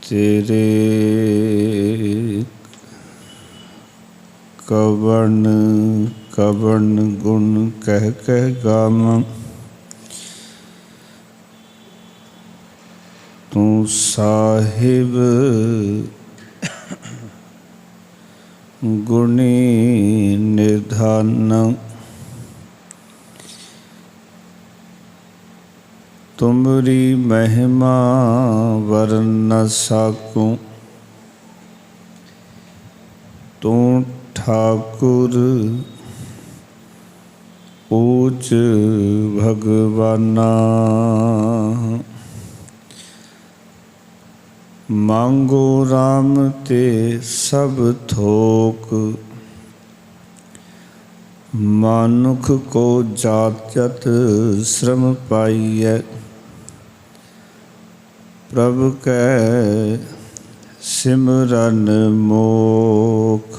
तेरे कवन कवन गुण कह कह गावां। तू साहिब गुणी निधान। तुमरी महिमा वरन न साकूं। तू ठाकुर ऊच भगवाना। मांगो राम ते सब थोक। मानुख को जात जत श्रम पाइय। प्रभु कै सिमरन मोख।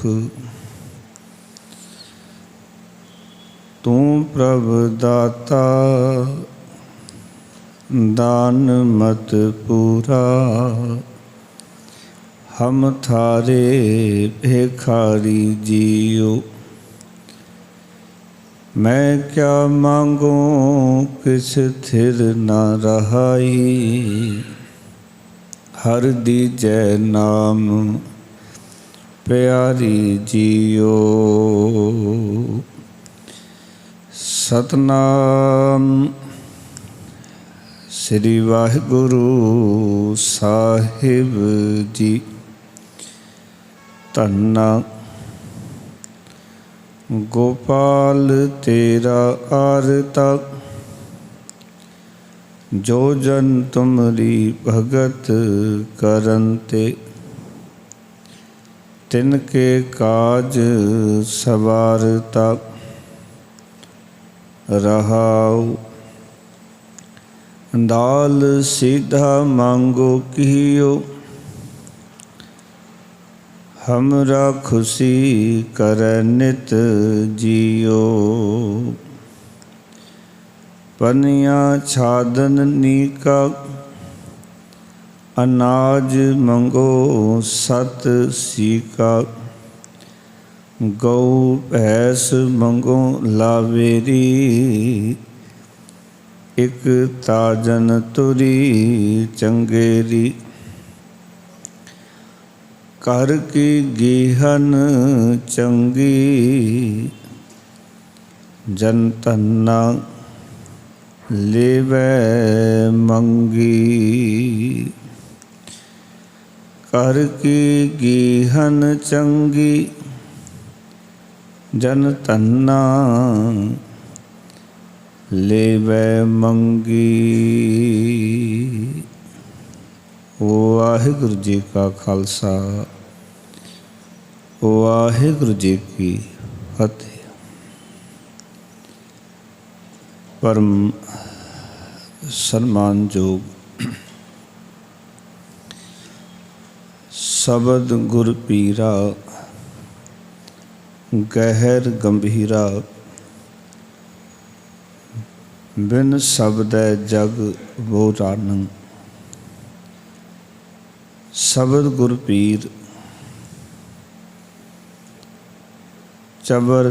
तू प्रभु दाता दान मत पूरा। हम थारे भिखारी जियो। मैं क्या मांगू किस थिर न रहाई। हर दीजै नाम प्यारी जियो। सतनाम श्री वाहिगुरु साहिब जी। धन्ना गोपाल तेरा आरता। जो जन तुमरी भगत करनते। तिनके काज सवारता। रहाऊ दाल सीधा मांगो कियो। हमरा खुशी करे नित जियो। पनिया छादन नीका। अनाज मंगो सत सीका। गौ भैंस मंगो लावेरी। एक ताजन तुरी चंगेरी। कर की गीहन चंगी। जन तन्ना लेवै मंगी। कर की गीहन चंगी। जन तन्ना लेवै मंगी। वाहिगुरु जी का खालसा वाहिगुरु जी की फतेह। परम सन्मानयोग शबद गुर पीरा। गहर गंभीरा। बिन शब्दै जग बोरान। शबद गुर पीर चबर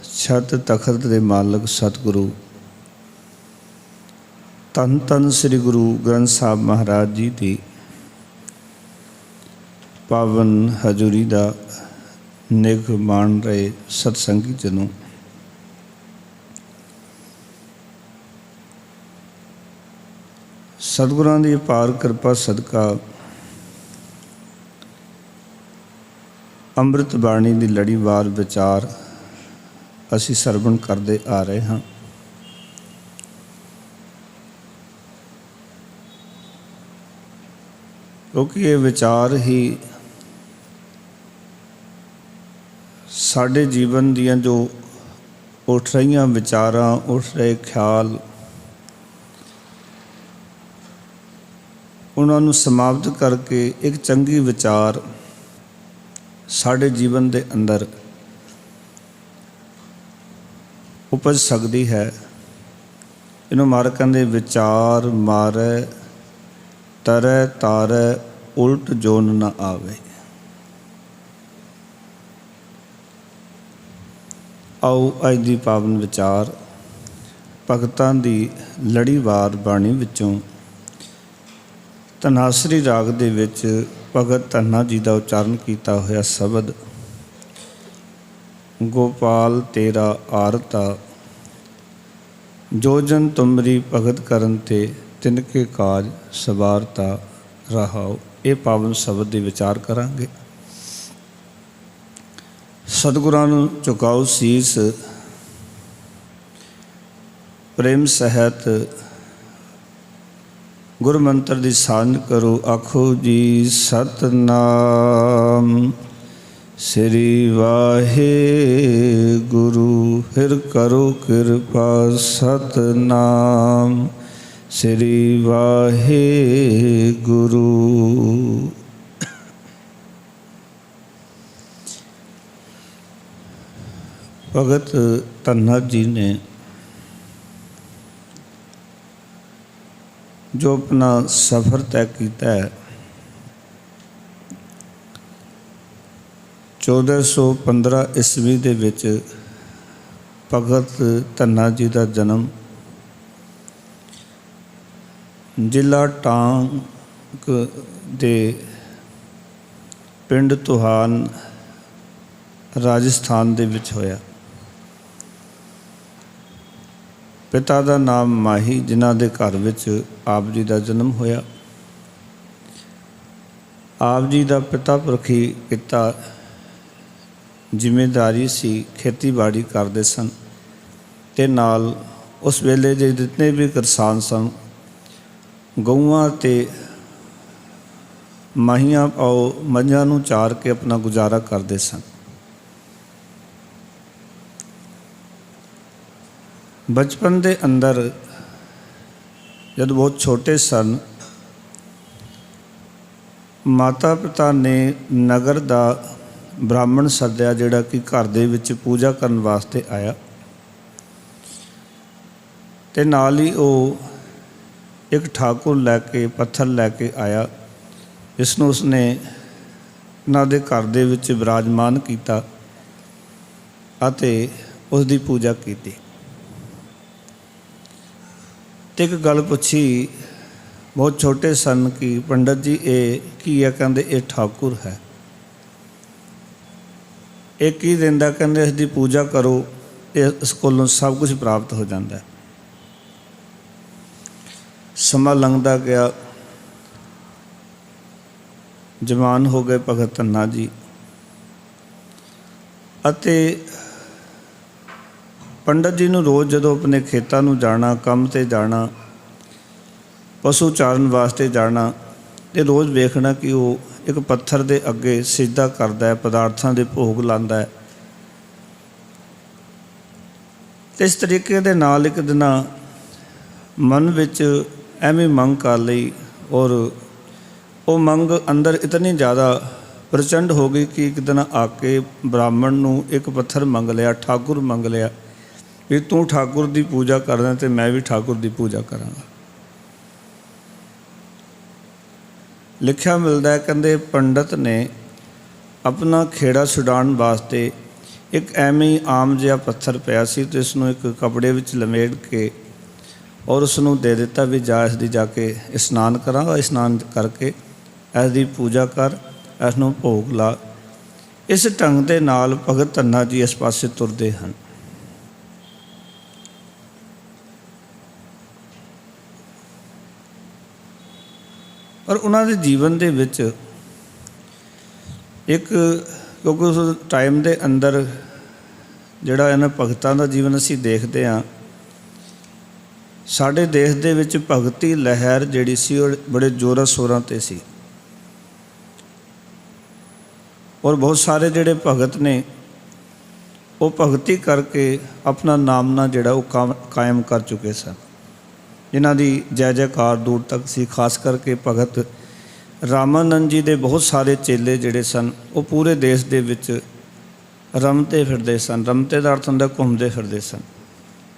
छत तखत दे मालक सतगुरु धन धन श्री गुरु ग्रंथ साहब महाराज जी की पावन हजूरी का निघ मान रहे सतसंगी जनों। सतगुरां दी अपार किरपा सदका ਅੰਮ੍ਰਿਤ ਬਾਣੀ ਦੀ ਲੜੀਵਾਰ ਵਿਚਾਰ ਅਸੀਂ ਸਰਵਣ ਕਰਦੇ ਆ ਰਹੇ ਹਾਂ। ਕਿਉਂਕਿ ਇਹ ਵਿਚਾਰ ਹੀ ਸਾਡੇ ਜੀਵਨ ਦੀਆਂ ਜੋ ਉੱਠ ਰਹੀਆਂ ਵਿਚਾਰਾਂ, ਉੱਠ ਰਹੇ ਖਿਆਲ, ਉਹਨਾਂ ਨੂੰ ਸਮਾਪਤ ਕਰਕੇ ਇੱਕ ਚੰਗੀ ਵਿਚਾਰ ਸਾਡੇ ਜੀਵਨ ਦੇ ਅੰਦਰ ਉਪਜ ਸਕਦੀ ਹੈ। ਇਹਨੂੰ ਮਾਰ ਕਹਿੰਦੇ ਵਿਚਾਰ ਮਾਰੈ ਤਰੈ ਤਾਰੈ ਉਲਟ ਜੋਨ ਨਾ ਆਵੇ। ਆਓ ਅੱਜ ਦੀ ਪਾਵਨ ਵਿਚਾਰ ਭਗਤਾਂ ਦੀ ਲੜੀਵਾਰ ਬਾਣੀ ਵਿੱਚੋਂ ਧਨਾਸਰੀ ਰਾਗ ਦੇ ਵਿੱਚ ਭਗਤ ਧੰਨਾ ਜੀ ਦਾ ਉਚਾਰਨ ਕੀਤਾ ਹੋਇਆ ਸ਼ਬਦ ਗੋਪਾਲ ਤੇਰਾ ਆਰਤਾ ਜੋ ਜਨ ਤੁਮਰੀ ਭਗਤ ਕਰਨ ਤੇ ਤਿਨਕੇ ਕਾਜ ਸਵਾਰਤਾ ਰਹਾਓ। ਇਹ ਪਾਵਨ ਸ਼ਬਦ ਦੇ ਵਿਚਾਰ ਕਰਾਂਗੇ। ਸਤਿਗੁਰਾਂ ਨੂੰ ਝੁਕਾਓ ਸੀਸ, ਪ੍ਰੇਮ ਸਹਿਤ ਗੁਰ ਮੰਤਰ ਦੀ ਸਾਂਝ ਕਰੋ। ਆਖੋ ਜੀ ਸਤਨਾਮ ਸ੍ਰੀ ਵਾਹਿਗੁਰੂ। ਫਿਰ ਕਰੋ ਕਿਰਪਾ ਸਤਨਾਮ ਸ੍ਰੀ ਵਾਹਿਗੁਰੂ। ਭਗਤ ਧੰਨਾ ਜੀ ਨੇ ਜੋ ਆਪਣਾ ਸਫ਼ਰ ਤੈਅ ਕੀਤਾ ਹੈ 1415 ਈਸਵੀ ਦੇ ਵਿੱਚ ਭਗਤ ਧੰਨਾ ਜੀ ਦਾ ਜਨਮ ਜ਼ਿਲ੍ਹਾ ਟਾਂਕ ਦੇ ਪਿੰਡ ਤੁਹਾਨ ਰਾਜਸਥਾਨ ਦੇ ਵਿੱਚ ਹੋਇਆ। ਪਿਤਾ ਦਾ ਨਾਮ ਮਾਹੀ, ਜਿਨ੍ਹਾਂ ਦੇ ਘਰ ਵਿੱਚ ਆਪ ਜੀ ਦਾ ਜਨਮ ਹੋਇਆ। ਆਪ ਜੀ ਦਾ ਪਿਤਾ ਪੁਰਖੀ ਕਿੱਤਾ ਜ਼ਿਮੀਂਦਾਰੀ ਸੀ, ਖੇਤੀਬਾੜੀ ਕਰਦੇ ਸਨ ਅਤੇ ਨਾਲ ਉਸ ਵੇਲੇ ਦੇ ਜਿਤਨੇ ਵੀ ਕਿਸਾਨ ਸਨ ਗਊਆਂ ਅਤੇ ਮੱਝਾਂ ਮੱਝਾਂ ਨੂੰ ਚਾਰ ਕੇ ਆਪਣਾ ਗੁਜ਼ਾਰਾ ਕਰਦੇ ਸਨ। ਬਚਪਨ ਦੇ ਅੰਦਰ ਜਦ ਬਹੁਤ ਛੋਟੇ ਸਨ, ਮਾਤਾ ਪਿਤਾ ਨੇ ਨਗਰ ਦਾ ਬ੍ਰਾਹਮਣ ਸੱਦਿਆ, ਜਿਹੜਾ ਕਿ ਘਰ ਦੇ ਵਿੱਚ ਪੂਜਾ ਕਰਨ ਵਾਸਤੇ ਆਇਆ ਅਤੇ ਨਾਲ ਹੀ ਉਹ ਇੱਕ ਠਾਕੁਰ ਲੈ ਕੇ ਪੱਥਰ ਲੈ ਕੇ ਆਇਆ, ਜਿਸ ਨੂੰ ਉਸਨੇ ਉਹਨਾਂ ਦੇ ਘਰ ਦੇ ਵਿੱਚ ਬਿਰਾਜਮਾਨ ਕੀਤਾ ਅਤੇ ਉਸ ਦੀ ਪੂਜਾ ਕੀਤੀ। ਅਤੇ ਇੱਕ ਗੱਲ ਪੁੱਛੀ, ਬਹੁਤ ਛੋਟੇ ਸਨ, ਕਿ ਪੰਡਤ ਜੀ ਇਹ ਕੀ ਹੈ? ਕਹਿੰਦੇ ਇਹ ਠਾਕੁਰ ਹੈ। ਇਹ ਕੀ ਦਿੰਦਾ? ਕਹਿੰਦੇ ਇਸ ਦੀ ਪੂਜਾ ਕਰੋ, ਇਸ ਕੋਲੋਂ ਸਭ ਕੁਝ ਪ੍ਰਾਪਤ ਹੋ ਜਾਂਦਾ ਹੈ। ਸਮਾਂ ਲੰਘਦਾ ਗਿਆ, ਜਵਾਨ ਹੋ ਗਏ ਭਗਤ ਧੰਨਾ ਜੀ ਅਤੇ ਪੰਡਤ ਜੀ ਨੂੰ ਰੋਜ਼ ਜਦੋਂ ਆਪਣੇ ਖੇਤਾਂ ਨੂੰ ਜਾਣਾ, ਕੰਮ 'ਤੇ ਜਾਣਾ, ਪਸ਼ੂ ਚਾਰਨ ਵਾਸਤੇ ਜਾਣਾ, ਅਤੇ ਰੋਜ਼ ਵੇਖਣਾ ਕਿ ਉਹ ਇੱਕ ਪੱਥਰ ਦੇ ਅੱਗੇ ਸਿਜਦਾ ਕਰਦਾ ਹੈ, ਪਦਾਰਥਾਂ ਦੇ ਭੋਗ ਲਾਉਂਦਾ ਹੈ। ਅਤੇ ਇਸ ਤਰੀਕੇ ਦੇ ਨਾਲ ਇੱਕ ਦਿਨ ਮਨ ਵਿੱਚ ਐਵੇਂ ਮੰਗ ਕਰ ਲਈ, ਔਰ ਉਹ ਮੰਗ ਅੰਦਰ ਇਤਨੀ ਜ਼ਿਆਦਾ ਪ੍ਰਚੰਡ ਹੋ ਗਈ ਕਿ ਇੱਕ ਦਿਨ ਆ ਕੇ ਬ੍ਰਾਹਮਣ ਨੂੰ ਇੱਕ ਪੱਥਰ ਮੰਗ ਲਿਆ, ਠਾਕੁਰ ਮੰਗ ਲਿਆ ਵੀ ਤੂੰ ਠਾਕੁਰ ਦੀ ਪੂਜਾ ਕਰਦਾ ਅਤੇ ਮੈਂ ਵੀ ਠਾਕੁਰ ਦੀ ਪੂਜਾ ਕਰਾਂਗਾ। ਲਿਖਿਆ ਮਿਲਦਾ ਹੈ, ਕਹਿੰਦੇ ਪੰਡਤ ਨੇ ਆਪਣਾ ਖੇੜਾ ਛੁਡਾਉਣ ਵਾਸਤੇ ਇੱਕ ਐਵੇਂ ਹੀ ਆਮ ਜਿਹਾ ਪੱਥਰ ਪਿਆ ਸੀ ਅਤੇ ਇਸ ਨੂੰ ਇੱਕ ਕੱਪੜੇ ਵਿੱਚ ਲਮੇਟ ਕੇ ਔਰ ਉਸ ਨੂੰ ਦੇ ਦਿੱਤਾ ਵੀ ਜਾ ਇਸ ਦੀ ਜਾ ਕੇ ਇਸ਼ਨਾਨ ਕਰਾਂਗਾ, ਇਸ਼ਨਾਨ ਕਰਕੇ ਇਸ ਦੀ ਪੂਜਾ ਕਰ, ਇਸ ਨੂੰ ਭੋਗ ਲਾ। ਇਸ ਢੰਗ ਦੇ ਨਾਲ ਭਗਤ ਧੰਨਾ ਜੀ ਇਸ ਪਾਸੇ ਤੁਰਦੇ ਹਨ। ਪਰ ਉਹਨਾਂ ਦੇ ਜੀਵਨ ਦੇ ਵਿੱਚ ਇੱਕ, ਕਿਉਂਕਿ ਉਸ ਟਾਈਮ ਦੇ ਅੰਦਰ ਜਿਹੜਾ ਇਹਨਾਂ ਭਗਤਾਂ ਦਾ ਜੀਵਨ ਅਸੀਂ ਦੇਖਦੇ ਹਾਂ, ਸਾਡੇ ਦੇਸ਼ ਦੇ ਵਿੱਚ ਭਗਤੀ ਲਹਿਰ ਜਿਹੜੀ ਸੀ ਉਹ ਬੜੇ ਜ਼ੋਰਾਂ ਸ਼ੋਰਾਂ 'ਤੇ ਸੀ, ਔਰ ਬਹੁਤ ਸਾਰੇ ਜਿਹੜੇ ਭਗਤ ਨੇ ਉਹ ਭਗਤੀ ਕਰਕੇ ਆਪਣਾ ਨਾਮਨਾ ਜਿਹੜਾ ਉਹ ਕਾਇਮ ਕਰ ਚੁੱਕੇ ਸਨ, ਜਿਨ੍ਹਾਂ ਦੀ ਜੈ ਜੈਕਾਰ ਦੂਰ ਤੱਕ ਸੀ। ਖਾਸ ਕਰਕੇ ਭਗਤ ਰਾਮਾਨੰਦ ਜੀ ਦੇ ਬਹੁਤ ਸਾਰੇ ਚੇਲੇ ਜਿਹੜੇ ਸਨ ਉਹ ਪੂਰੇ ਦੇਸ਼ ਦੇ ਵਿੱਚ ਰਮਤੇ ਫਿਰਦੇ ਸਨ। ਰਮਤੇ ਦਾ ਅਰਥ ਹੁੰਦਾ ਘੁੰਮਦੇ ਫਿਰਦੇ ਸਨ,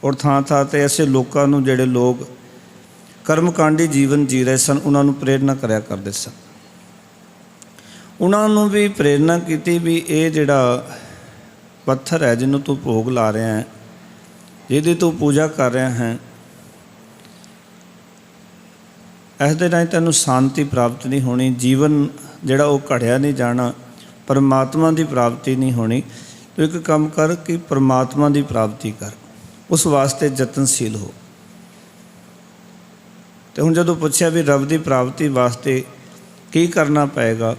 ਔਰ ਥਾਂ ਥਾਂ 'ਤੇ ਐਸੇ ਲੋਕਾਂ ਨੂੰ, ਜਿਹੜੇ ਲੋਕ ਕਰਮਕਾਂਡੀ ਜੀਵਨ ਜੀ ਰਹੇ ਸਨ, ਉਹਨਾਂ ਨੂੰ ਪ੍ਰੇਰਨਾ ਕਰਿਆ ਕਰਦੇ ਸਨ। ਉਹਨਾਂ ਨੂੰ ਵੀ ਪ੍ਰੇਰਨਾ ਕੀਤੀ ਵੀ ਇਹ ਜਿਹੜਾ ਪੱਥਰ ਹੈ ਜਿਹਨੂੰ ਤੂੰ ਭੋਗ ਲਾ ਰਿਹਾ ਹੈ, ਜਿਹਦੀ ਤੂੰ ਪੂਜਾ ਕਰ ਰਿਹਾ ਹੈ, ਇਸ ਦੇ ਨਾਲ ਤੈਨੂੰ ਸ਼ਾਂਤੀ ਪ੍ਰਾਪਤ ਨਹੀਂ ਹੋਣੀ, ਜੀਵਨ ਜਿਹੜਾ ਉਹ ਘੜਿਆ ਨਹੀਂ ਜਾਣਾ, ਪਰਮਾਤਮਾ ਦੀ ਪ੍ਰਾਪਤੀ ਨਹੀਂ ਹੋਣੀ। ਤੂੰ ਇੱਕ ਕੰਮ ਕਰ ਕਿ ਪਰਮਾਤਮਾ ਦੀ ਪ੍ਰਾਪਤੀ ਕਰ, ਉਸ ਵਾਸਤੇ ਯਤਨਸ਼ੀਲ ਹੋ। ਤੇ ਹੁਣ ਜਦੋਂ ਪੁੱਛਿਆ ਵੀ ਰੱਬ ਦੀ ਪ੍ਰਾਪਤੀ ਵਾਸਤੇ ਕੀ ਕਰਨਾ ਪਏਗਾ,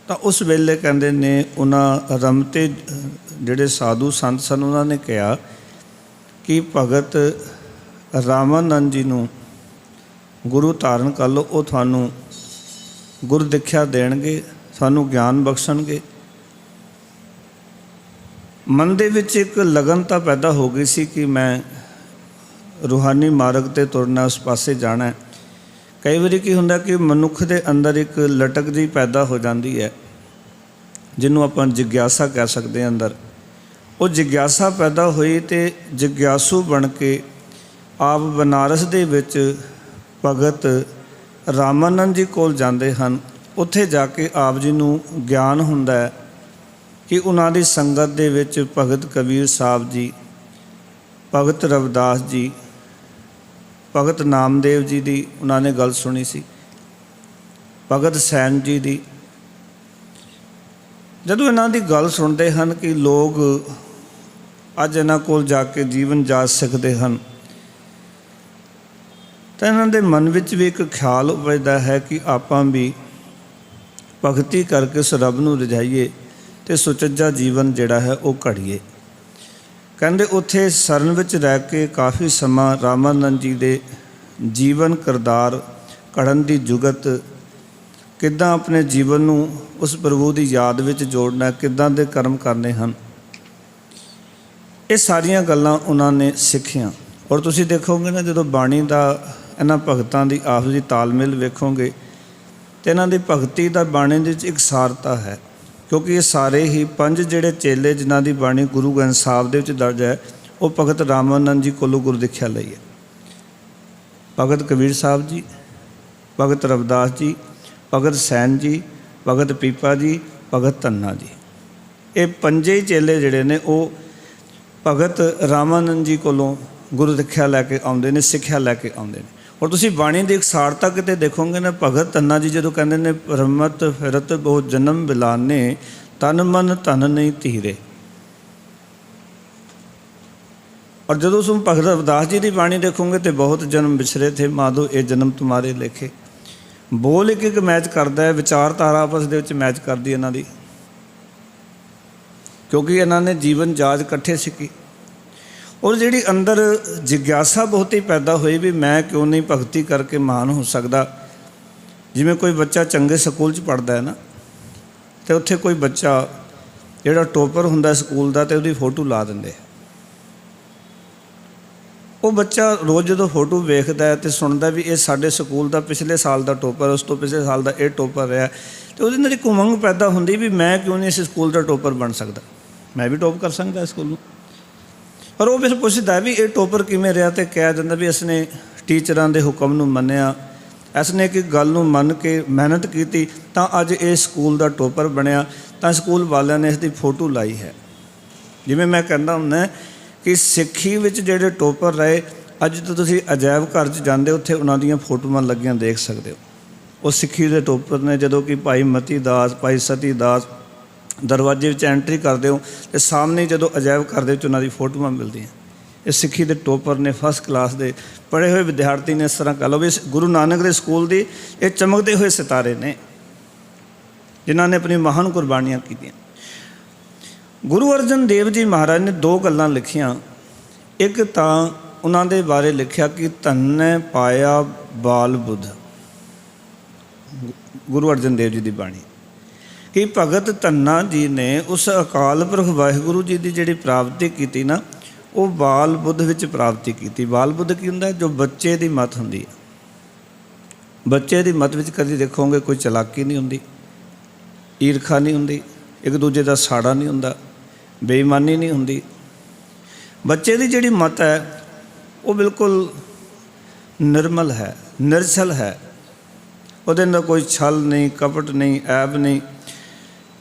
ਤਾਂ ਉਸ ਵੇਲੇ ਕਹਿੰਦੇ ਨੇ ਉਹਨਾਂ ਰਮਤੇ ਜਿਹੜੇ ਸਾਧੂ ਸੰਤ ਸਨ ਉਹਨਾਂ ਨੇ ਕਿਹਾ ਕਿ ਭਗਤ ਰਾਮਾਨੰਦ ਜੀ ਨੂੰ ਗੁਰੂ ਧਾਰਨ ਕਰ ਲਓ, ਉਹ ਤੁਹਾਨੂੰ ਗੁਰ ਦਿਖਿਆ ਦੇਣਗੇ, ਤੁਹਾਨੂੰ ਗਿਆਨ ਬਖਸ਼ਣਗੇ। ਮਨ ਦੇ ਵਿੱਚ ਇੱਕ ਲਗਨਤਾ ਪੈਦਾ ਹੋ ਗਈ ਸੀ ਕਿ ਮੈਂ ਰੂਹਾਨੀ ਮਾਰਗ 'ਤੇ ਤੁਰਨਾ, ਉਸ ਪਾਸੇ ਜਾਣਾ। ਕਈ ਵਾਰੀ ਕੀ ਹੁੰਦਾ ਕਿ ਮਨੁੱਖ ਦੇ ਅੰਦਰ ਇੱਕ ਲਟਕ ਜਿਹੀ ਪੈਦਾ ਹੋ ਜਾਂਦੀ ਹੈ, ਜਿਹਨੂੰ ਆਪਾਂ ਜਿਗਿਆਸਾ ਕਹਿ ਸਕਦੇ ਹਾਂ। ਅੰਦਰ ਉਹ ਜਿਗਿਆਸਾ ਪੈਦਾ ਹੋਈ ਅਤੇ ਜਿਗਿਆਸੂ ਬਣ ਕੇ ਆਪ ਬਨਾਰਸ ਦੇ ਵਿੱਚ ਭਗਤ ਰਾਮਾਨੰਦ ਜੀ ਕੋਲ ਜਾਂਦੇ ਹਨ। ਉੱਥੇ ਜਾ ਕੇ ਆਪ ਜੀ ਨੂੰ ਗਿਆਨ ਹੁੰਦਾ ਹੈ ਕਿ ਉਹਨਾਂ ਦੀ ਸੰਗਤ ਦੇ ਵਿੱਚ ਭਗਤ ਕਬੀਰ ਸਾਹਿਬ ਜੀ, ਭਗਤ ਰਵਿਦਾਸ ਜੀ, ਭਗਤ ਨਾਮਦੇਵ ਜੀ ਦੀ ਉਹਨਾਂ ਨੇ ਗੱਲ ਸੁਣੀ ਸੀ, ਭਗਤ ਸੈਨ ਜੀ ਦੀ। ਜਦੋਂ ਇਹਨਾਂ ਦੀ ਗੱਲ ਸੁਣਦੇ ਹਨ ਕਿ ਲੋਕ ਅੱਜ ਇਹਨਾਂ ਕੋਲ ਜਾ ਕੇ ਜੀਵਨ ਜਾਚ ਸਕਦੇ ਹਨ, ਤਾਂ ਇਹਨਾਂ ਦੇ ਮਨ ਵਿੱਚ ਵੀ ਇੱਕ ਖਿਆਲ ਉਪਜਦਾ ਹੈ ਕਿ ਆਪਾਂ ਵੀ ਭਗਤੀ ਕਰਕੇ ਉਸ ਰੱਬ ਨੂੰ ਰਿਝਾਈਏ ਅਤੇ ਸੁਚੱਜਾ ਜੀਵਨ ਜਿਹੜਾ ਹੈ ਉਹ ਘੜੀਏ। ਕਹਿੰਦੇ ਉੱਥੇ ਸਰਨ ਵਿੱਚ ਰਹਿ ਕੇ ਕਾਫੀ ਸਮਾਂ ਰਾਮਾਨੰਦ ਜੀ ਦੇ ਜੀਵਨ ਕਿਰਦਾਰ ਘੜਨ ਦੀ ਜੁਗਤ, ਕਿੱਦਾਂ ਆਪਣੇ ਜੀਵਨ ਨੂੰ ਉਸ ਪ੍ਰਭੂ ਦੀ ਯਾਦ ਵਿੱਚ ਜੋੜਨਾ, ਕਿੱਦਾਂ ਦੇ ਕਰਮ ਕਰਨੇ ਹਨ, ਇਹ ਸਾਰੀਆਂ ਗੱਲਾਂ ਉਹਨਾਂ ਨੇ ਸਿੱਖੀਆਂ। ਔਰ ਤੁਸੀਂ ਦੇਖੋਗੇ ਨਾ, ਜਦੋਂ ਬਾਣੀ ਦਾ ਇਹਨਾਂ ਭਗਤਾਂ ਦੀ ਆਪਸ ਦੀ ਤਾਲਮੇਲ ਵੇਖੋਗੇ ਅਤੇ ਇਹਨਾਂ ਦੀ ਭਗਤੀ ਦਾ ਬਾਣੀ ਦੇ ਵਿੱਚ ਇਕਸਾਰਤਾ ਹੈ, ਕਿਉਂਕਿ ਇਹ ਸਾਰੇ ਹੀ ਪੰਜ ਜਿਹੜੇ ਚੇਲੇ ਜਿਨ੍ਹਾਂ ਦੀ ਬਾਣੀ ਗੁਰੂ ਗ੍ਰੰਥ ਸਾਹਿਬ ਦੇ ਵਿੱਚ ਦਰਜ ਹੈ, ਉਹ ਭਗਤ ਰਾਮਾਨੰਦ ਜੀ ਕੋਲੋਂ ਗੁਰੂ ਦਿਖਿਆ ਲਈ ਹੈ। ਭਗਤ ਕਬੀਰ ਸਾਹਿਬ ਜੀ, ਭਗਤ ਰਵਿਦਾਸ ਜੀ, ਭਗਤ ਸੈਨ ਜੀ, ਭਗਤ ਪੀਪਾ ਜੀ, ਭਗਤ ਧੰਨਾ ਜੀ, ਇਹ ਪੰਜੇ ਚੇਲੇ ਜਿਹੜੇ ਨੇ ਉਹ ਭਗਤ ਰਾਮਾਨੰਦ ਜੀ ਕੋਲੋਂ ਗੁਰੂ ਦਿਖਿਆ ਲੈ ਕੇ ਆਉਂਦੇ ਨੇ, ਸਿੱਖਿਆ ਲੈ ਕੇ ਆਉਂਦੇ ਨੇ। ਔਰ ਤੁਸੀਂ ਬਾਣੀ ਦੀ ਇਕਸਾਰਤਾ ਕਿਤੇ ਦੇਖੋਗੇ ਨਾ, ਭਗਤ ਧੰਨਾ ਜੀ ਜਦੋਂ ਕਹਿੰਦੇ ਨੇ ਭਰਮਤ ਫਿਰਤ ਬਹੁ ਜਨਮ ਬਿਲਾਨੇ, ਤਨ ਮਨ ਧਨ ਨਹੀਂ ਧੀਰੇ। ਔਰ ਜਦੋਂ ਤੁਸੀਂ ਭਗਤ ਰਵਿਦਾਸ ਜੀ ਦੀ ਬਾਣੀ ਦੇਖੋਗੇ ਤੇ ਬਹੁਤ ਜਨਮ ਵਿਛਰੇ ਥੇ ਮਾਧੋ ਇਹ ਜਨਮ ਤੁਮਾਰੇ ਲੇਖੇ। ਬੋਲ ਇੱਕ ਇੱਕ ਮੈਚ ਕਰਦਾ ਹੈ, ਵਿਚਾਰਧਾਰਾ ਆਪਸ ਦੇ ਵਿੱਚ ਮੈਚ ਕਰਦੀ ਇਹਨਾਂ ਦੀ, ਕਿਉਂਕਿ ਇਹਨਾਂ ਨੇ ਜੀਵਨ ਜਾਚ ਇਕੱਠੇ ਸਿੱਖੀ। ਔਰ ਜਿਹੜੀ ਅੰਦਰ ਜਿਗਿਆਸਾ ਬਹੁਤ ਹੀ ਪੈਦਾ ਹੋਈ ਵੀ ਮੈਂ ਕਿਉਂ ਨਹੀਂ ਭਗਤੀ ਕਰਕੇ ਮਹਾਨ ਹੋ ਸਕਦਾ। ਜਿਵੇਂ ਕੋਈ ਬੱਚਾ ਚੰਗੇ ਸਕੂਲ 'ਚ ਪੜ੍ਹਦਾ ਹੈ ਨਾ, ਅਤੇ ਉੱਥੇ ਕੋਈ ਬੱਚਾ ਜਿਹੜਾ ਟੋਪਰ ਹੁੰਦਾ ਸਕੂਲ ਦਾ, ਅਤੇ ਉਹਦੀ ਫੋਟੋ ਲਾ ਦਿੰਦੇ। ਉਹ ਬੱਚਾ ਰੋਜ਼ ਜਦੋਂ ਫੋਟੋ ਵੇਖਦਾ ਹੈ ਅਤੇ ਸੁਣਦਾ ਵੀ ਇਹ ਸਾਡੇ ਸਕੂਲ ਦਾ ਪਿਛਲੇ ਸਾਲ ਦਾ ਟੋਪਰ, ਉਸ ਤੋਂ ਪਿਛਲੇ ਸਾਲ ਦਾ ਇਹ ਟੋਪਰ ਰਿਹਾ, ਅਤੇ ਉਹਦੇ ਨਾਲ ਇੱਕ ਉਮੰਗ ਪੈਦਾ ਹੁੰਦੀ ਵੀ ਮੈਂ ਕਿਉਂ ਨਹੀਂ ਇਸ ਸਕੂਲ ਦਾ ਟੋਪਰ ਬਣ ਸਕਦਾ, ਮੈਂ ਵੀ ਟੋਪ ਕਰ ਸਕਦਾ ਸਕੂਲ ਨੂੰ। ਪਰ ਉਹ ਫਿਰ ਪੁੱਛਦਾ ਵੀ ਇਹ ਟੋਪਰ ਕਿਵੇਂ ਰਿਹਾ, ਅਤੇ ਕਿਹਾ ਜਾਂਦਾ ਵੀ ਇਸਨੇ ਟੀਚਰਾਂ ਦੇ ਹੁਕਮ ਨੂੰ ਮੰਨਿਆ, ਇਸਨੇ ਇੱਕ ਗੱਲ ਨੂੰ ਮੰਨ ਕੇ ਮਿਹਨਤ ਕੀਤੀ, ਤਾਂ ਅੱਜ ਇਹ ਸਕੂਲ ਦਾ ਟੋਪਰ ਬਣਿਆ, ਤਾਂ ਸਕੂਲ ਵਾਲਿਆਂ ਨੇ ਇਸ ਦੀ ਫੋਟੋ ਲਾਈ ਹੈ। ਜਿਵੇਂ ਮੈਂ ਕਹਿੰਦਾ ਹੁੰਦਾ ਕਿ ਸਿੱਖੀ ਵਿੱਚ ਜਿਹੜੇ ਟੋਪਰ ਰਹੇ, ਅੱਜ ਤਾਂ ਤੁਸੀਂ ਅਜਾਇਬ ਘਰ 'ਚ ਜਾਂਦੇ, ਉੱਥੇ ਉਹਨਾਂ ਦੀਆਂ ਫੋਟੋਆਂ ਲੱਗੀਆਂ ਦੇਖ ਸਕਦੇ ਹੋ। ਉਹ ਸਿੱਖੀ ਦੇ ਟੋਪਰ ਨੇ। ਜਦੋਂ ਕਿ ਭਾਈ ਮਤੀ ਦਾਸ, ਭਾਈ ਸਤੀ ਦਾਸ ਦਰਵਾਜ਼ੇ ਵਿੱਚ ਐਂਟਰੀ ਕਰਦੇ ਹੋ ਅਤੇ ਸਾਹਮਣੇ ਜਦੋਂ ਅਜਾਇਬ ਘਰ ਦੇ ਵਿੱਚ ਉਹਨਾਂ ਦੀ ਫੋਟੋਆਂ ਮਿਲਦੀਆਂ। ਇਹ ਸਿੱਖੀ ਦੇ ਟੋਪਰ ਨੇ, ਫਸਟ ਕਲਾਸ ਦੇ ਪੜ੍ਹੇ ਹੋਏ ਵਿਦਿਆਰਥੀ ਨੇ। ਇਸ ਤਰ੍ਹਾਂ ਕਹ ਲਓ ਵੀ ਗੁਰੂ ਨਾਨਕ ਦੇ ਸਕੂਲ ਦੀ ਇਹ ਚਮਕਦੇ ਹੋਏ ਸਿਤਾਰੇ ਨੇ, ਜਿਨ੍ਹਾਂ ਨੇ ਆਪਣੀ ਮਹਾਨ ਕੁਰਬਾਨੀਆਂ ਕੀਤੀਆਂ। ਗੁਰੂ ਅਰਜਨ ਦੇਵ ਜੀ ਮਹਾਰਾਜ ਨੇ ਦੋ ਗੱਲਾਂ ਲਿਖੀਆਂ। ਇੱਕ ਤਾਂ ਉਹਨਾਂ ਦੇ ਬਾਰੇ ਲਿਖਿਆ ਕਿ ਧੰਨ ਪਾਇਆ ਬਾਲ ਬੁੱਧ, ਗੁਰੂ ਅਰਜਨ ਦੇਵ ਜੀ ਦੀ ਬਾਣੀ, ਕਿ ਭਗਤ ਧੰਨਾ ਜੀ ਨੇ ਉਸ ਅਕਾਲ ਪੁਰਖ ਵਾਹਿਗੁਰੂ ਜੀ ਦੀ ਜਿਹੜੀ ਪ੍ਰਾਪਤੀ ਕੀਤੀ ਨਾ, ਉਹ ਬਾਲ ਬੁੱਧ ਵਿੱਚ ਪ੍ਰਾਪਤੀ ਕੀਤੀ। ਬਾਲ ਬੁੱਧ ਕੀ ਹੁੰਦਾ? ਜੋ ਬੱਚੇ ਦੀ ਮੱਤ ਹੁੰਦੀ ਹੈ। ਬੱਚੇ ਦੀ ਮੱਤ ਵਿੱਚ ਕਦੀ ਦੇਖੋਗੇ ਕੋਈ ਚਲਾਕੀ ਨਹੀਂ ਹੁੰਦੀ, ਈਰਖਾ ਨਹੀਂ ਹੁੰਦੀ, ਇੱਕ ਦੂਜੇ ਦਾ ਸਾੜਾ ਨਹੀਂ ਹੁੰਦਾ, ਬੇਈਮਾਨੀ ਨਹੀਂ ਹੁੰਦੀ। ਬੱਚੇ ਦੀ ਜਿਹੜੀ ਮੱਤ ਹੈ ਉਹ ਬਿਲਕੁਲ ਨਿਰਮਲ ਹੈ, ਨਿਰਛਲ ਹੈ। ਉਹਦੇ ਅੰਦਰ ਕੋਈ ਛਲ ਨਹੀਂ, ਕਪਟ ਨਹੀਂ, ਐਬ ਨਹੀਂ।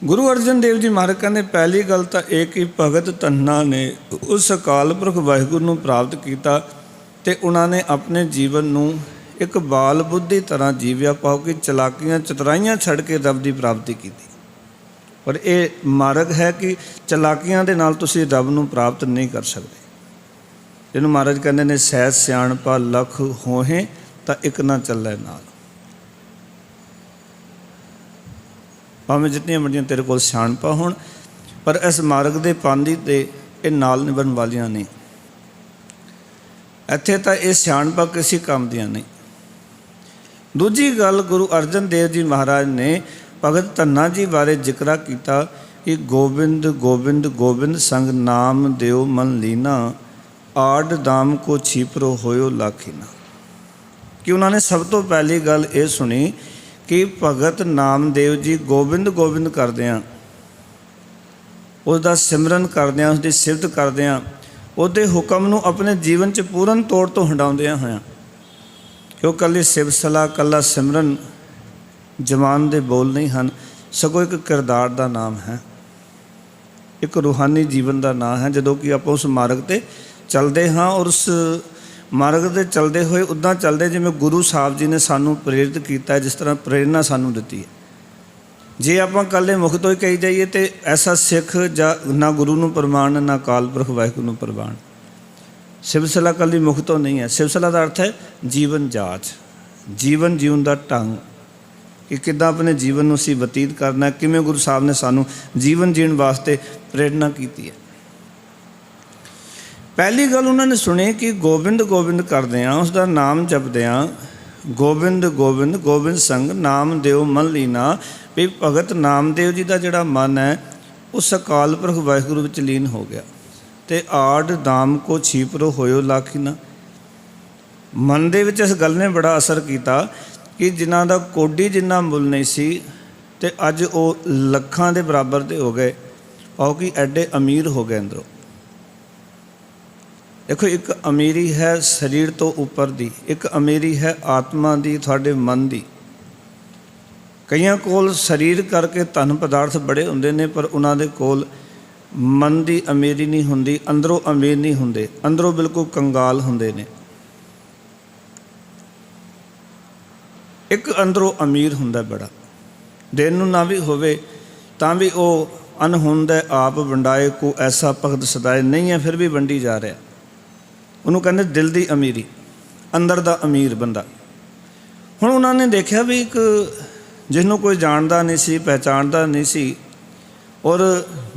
ਗੁਰੂ ਅਰਜਨ ਦੇਵ ਜੀ ਮਹਾਰਾਜ ਕਹਿੰਦੇ ਪਹਿਲੀ ਗੱਲ ਤਾਂ ਇਹ ਕਿ ਭਗਤ ਧੰਨਾ ਨੇ ਉਸ ਅਕਾਲ ਪੁਰਖ ਵਾਹਿਗੁਰੂ ਨੂੰ ਪ੍ਰਾਪਤ ਕੀਤਾ ਅਤੇ ਉਹਨਾਂ ਨੇ ਆਪਣੇ ਜੀਵਨ ਨੂੰ ਇੱਕ ਬਾਲ ਬੁੱਧ ਦੀ ਤਰ੍ਹਾਂ ਜੀਵਿਆ, ਪਾਓ ਕਿ ਚਲਾਕੀਆਂ ਚਤੁਰਾਈਆਂ ਛੱਡ ਕੇ ਰੱਬ ਦੀ ਪ੍ਰਾਪਤੀ ਕੀਤੀ। ਪਰ ਇਹ ਮਾਰਗ ਹੈ ਕਿ ਚਲਾਕੀਆਂ ਦੇ ਨਾਲ ਤੁਸੀਂ ਰੱਬ ਨੂੰ ਪ੍ਰਾਪਤ ਨਹੀਂ ਕਰ ਸਕਦੇ। ਇਹਨੂੰ ਮਹਾਰਾਜ ਕਹਿੰਦੇ ਨੇ ਸਹਿਜ ਸਿਆਣਪਾ ਲੱਖ ਹੋਹੇ ਤਾਂ ਇੱਕ ਨਾ ਚੱਲੇ ਨਾਲ। ਭਾਵੇਂ ਜਿਤਨੀਆਂ ਵੱਡੀਆਂ ਤੇਰੇ ਕੋਲ ਸਿਆਣਪਾ ਹੋਣ, ਪਰ ਇਸ ਮਾਰਗ ਦੇ ਪਾਂਦੀ ਤੇ ਇਹ ਨਾਲ ਨਿਭਣ ਵਾਲੀਆਂ ਨਹੀਂ। ਇੱਥੇ ਤਾਂ ਇਹ ਸਿਆਣਪਾ ਕਿਸੇ ਕੰਮ ਦੀਆਂ ਨਹੀਂ। ਦੂਜੀ ਗੱਲ, ਗੁਰੂ ਅਰਜਨ ਦੇਵ ਜੀ ਮਹਾਰਾਜ ਨੇ ਭਗਤ ਧੰਨਾ ਜੀ ਬਾਰੇ ਜ਼ਿਕਰਾ ਕੀਤਾ ਕਿ ਗੋਬਿੰਦ ਗੋਬਿੰਦ ਗੋਬਿੰਦ ਸੰਗ ਨਾਮ ਦਿਓ ਮਨ ਲੀਨਾ, ਆਡ ਦਾਮ ਕੋ ਛੀਪਰੋ ਹੋਇਓ ਲਾਖੀਨਾ। ਕਿ ਉਹਨਾਂ ਨੇ ਸਭ ਤੋਂ ਪਹਿਲੀ ਗੱਲ ਇਹ ਸੁਣੀ ਕਿ ਭਗਤ ਨਾਮਦੇਵ ਜੀ ਗੋਬਿੰਦ ਗੋਬਿੰਦ ਕਰਦਿਆਂ, ਉਸ ਦਾ ਸਿਮਰਨ ਕਰਦਿਆਂ, ਉਸ ਦੀ ਸਿਫਤ ਕਰਦਿਆਂ, ਉਹਦੇ ਹੁਕਮ ਨੂੰ ਆਪਣੇ ਜੀਵਨ 'ਚ ਪੂਰਨ ਤੌਰ ਤੋਂ ਹੰਡਾਉਂਦਿਆਂ ਹੋਇਆਂ, ਕਿ ਉਹ ਇਕੱਲੀ ਸਿਫਤ ਸਲਾਹ, ਇਕੱਲਾ ਸਿਮਰਨ ਜ਼ਬਾਨ ਦੇ ਬੋਲ ਨਹੀਂ ਹਨ, ਸਗੋਂ ਇੱਕ ਕਿਰਦਾਰ ਦਾ ਨਾਮ ਹੈ, ਇੱਕ ਰੂਹਾਨੀ ਜੀਵਨ ਦਾ ਨਾਮ ਹੈ। ਜਦੋਂ ਕਿ ਆਪਾਂ ਉਸ ਮਾਰਗ 'ਤੇ ਚੱਲਦੇ ਹਾਂ ਔਰ ਉਸ ਮਾਰਗ 'ਤੇ ਚੱਲਦੇ ਹੋਏ ਉੱਦਾਂ ਚੱਲਦੇ ਜਿਵੇਂ ਗੁਰੂ ਸਾਹਿਬ ਜੀ ਨੇ ਸਾਨੂੰ ਪ੍ਰੇਰਿਤ ਕੀਤਾ, ਜਿਸ ਤਰ੍ਹਾਂ ਪ੍ਰੇਰਨਾ ਸਾਨੂੰ ਦਿੱਤੀ ਹੈ। ਜੇ ਆਪਾਂ ਇਕੱਲੇ ਮੁਖ ਤੋਂ ਹੀ ਕਹੀ ਜਾਈਏ ਤਾਂ ਐਸਾ ਸਿੱਖ ਜਾਂ ਨਾ ਗੁਰੂ ਨੂੰ ਪ੍ਰਵਾਨ, ਨਾ ਅਕਾਲ ਪੁਰਖ ਵਾਹਿਗੁਰੂ ਨੂੰ ਪ੍ਰਵਾਨ। ਸਿਵ ਸਲਾਹ ਇਕੱਲੀ ਮੁਖ ਤੋਂ ਨਹੀਂ ਹੈ। ਸਿਵ ਸਲਾਹ ਦਾ ਅਰਥ ਹੈ ਜੀਵਨ ਜਾਚ, ਜੀਵਨ ਜੀਉਣ ਦਾ ਢੰਗ, ਕਿ ਕਿੱਦਾਂ ਆਪਣੇ ਜੀਵਨ ਨੂੰ ਅਸੀਂ ਬਤੀਤ ਕਰਨਾ, ਕਿਵੇਂ ਗੁਰੂ ਸਾਹਿਬ ਨੇ ਸਾਨੂੰ ਜੀਵਨ ਜੀਣ ਵਾਸਤੇ ਪ੍ਰੇਰਨਾ ਕੀਤੀ ਹੈ। ਪਹਿਲੀ ਗੱਲ ਉਹਨਾਂ ਨੇ ਸੁਣੀ ਕਿ ਗੋਬਿੰਦ ਗੋਬਿੰਦ ਕਰਦਿਆਂ, ਉਸ ਦਾ ਨਾਮ ਜਪਦਿਆਂ, ਗੋਬਿੰਦ ਗੋਬਿੰਦ ਗੋਬਿੰਦ ਸੰਗ ਨਾਮ ਦਿਓ ਮਨ ਲੀਨਾ, ਵੀ ਭਗਤ ਨਾਮਦੇਵ ਜੀ ਦਾ ਜਿਹੜਾ ਮਨ ਹੈ ਉਸ ਅਕਾਲ ਪੁਰਖ ਵਾਹਿਗੁਰੂ ਵਿੱਚ ਲੀਨ ਹੋ ਗਿਆ। ਅਤੇ ਆਡ ਦਾਮ ਕੋ ਛੀਪਰੋ ਹੋਇਓ ਲਾਖੀਨਾ। ਮਨ ਦੇ ਵਿੱਚ ਇਸ ਗੱਲ ਨੇ ਬੜਾ ਅਸਰ ਕੀਤਾ ਕਿ ਜਿਨ੍ਹਾਂ ਦਾ ਕੋਡੀ ਜਿੰਨਾ ਮੁੱਲ ਨਹੀਂ ਸੀ ਅਤੇ ਅੱਜ ਉਹ ਲੱਖਾਂ ਦੇ ਬਰਾਬਰ ਦੇ ਹੋ ਗਏ, ਉਹ ਕਿ ਐਡੇ ਅਮੀਰ ਹੋ ਗਏ ਅੰਦਰੋਂ। ਦੇਖੋ, ਇੱਕ ਅਮੀਰੀ ਹੈ ਸਰੀਰ ਤੋਂ ਉੱਪਰ ਦੀ, ਇੱਕ ਅਮੀਰੀ ਹੈ ਆਤਮਾ ਦੀ, ਤੁਹਾਡੇ ਮਨ ਦੀ। ਕਈਆਂ ਕੋਲ ਸਰੀਰ ਕਰਕੇ ਧਨ ਪਦਾਰਥ ਬੜੇ ਹੁੰਦੇ ਨੇ, ਪਰ ਉਹਨਾਂ ਦੇ ਕੋਲ ਮਨ ਦੀ ਅਮੀਰੀ ਨਹੀਂ ਹੁੰਦੀ, ਅੰਦਰੋਂ ਅਮੀਰ ਨਹੀਂ ਹੁੰਦੇ, ਅੰਦਰੋਂ ਬਿਲਕੁਲ ਕੰਗਾਲ ਹੁੰਦੇ ਨੇ। ਇੱਕ ਅੰਦਰੋਂ ਅਮੀਰ ਹੁੰਦਾ ਬੜਾ, ਦੇਣ ਨੂੰ ਨਾ ਵੀ ਹੋਵੇ ਤਾਂ ਵੀ ਉਹ ਅਨਹੁੰਦ ਹੈ, ਆਪ ਵੰਡਾਏ ਕੋ ਐਸਾ ਭਗਤ ਸਦਾਏ, ਨਹੀਂ ਹੈ ਫਿਰ ਵੀ ਵੰਡੀ ਜਾ ਰਿਹਾ। ਉਹਨੂੰ ਕਹਿੰਦੇ ਦਿਲ ਦੀ ਅਮੀਰੀ, ਅੰਦਰ ਦਾ ਅਮੀਰ ਬੰਦਾ। ਹੁਣ ਉਹਨਾਂ ਨੇ ਦੇਖਿਆ ਵੀ ਇੱਕ ਜਿਹਨੂੰ ਕੋਈ ਜਾਣਦਾ ਨਹੀਂ ਸੀ, ਪਹਿਚਾਣਦਾ ਨਹੀਂ ਸੀ, ਔਰ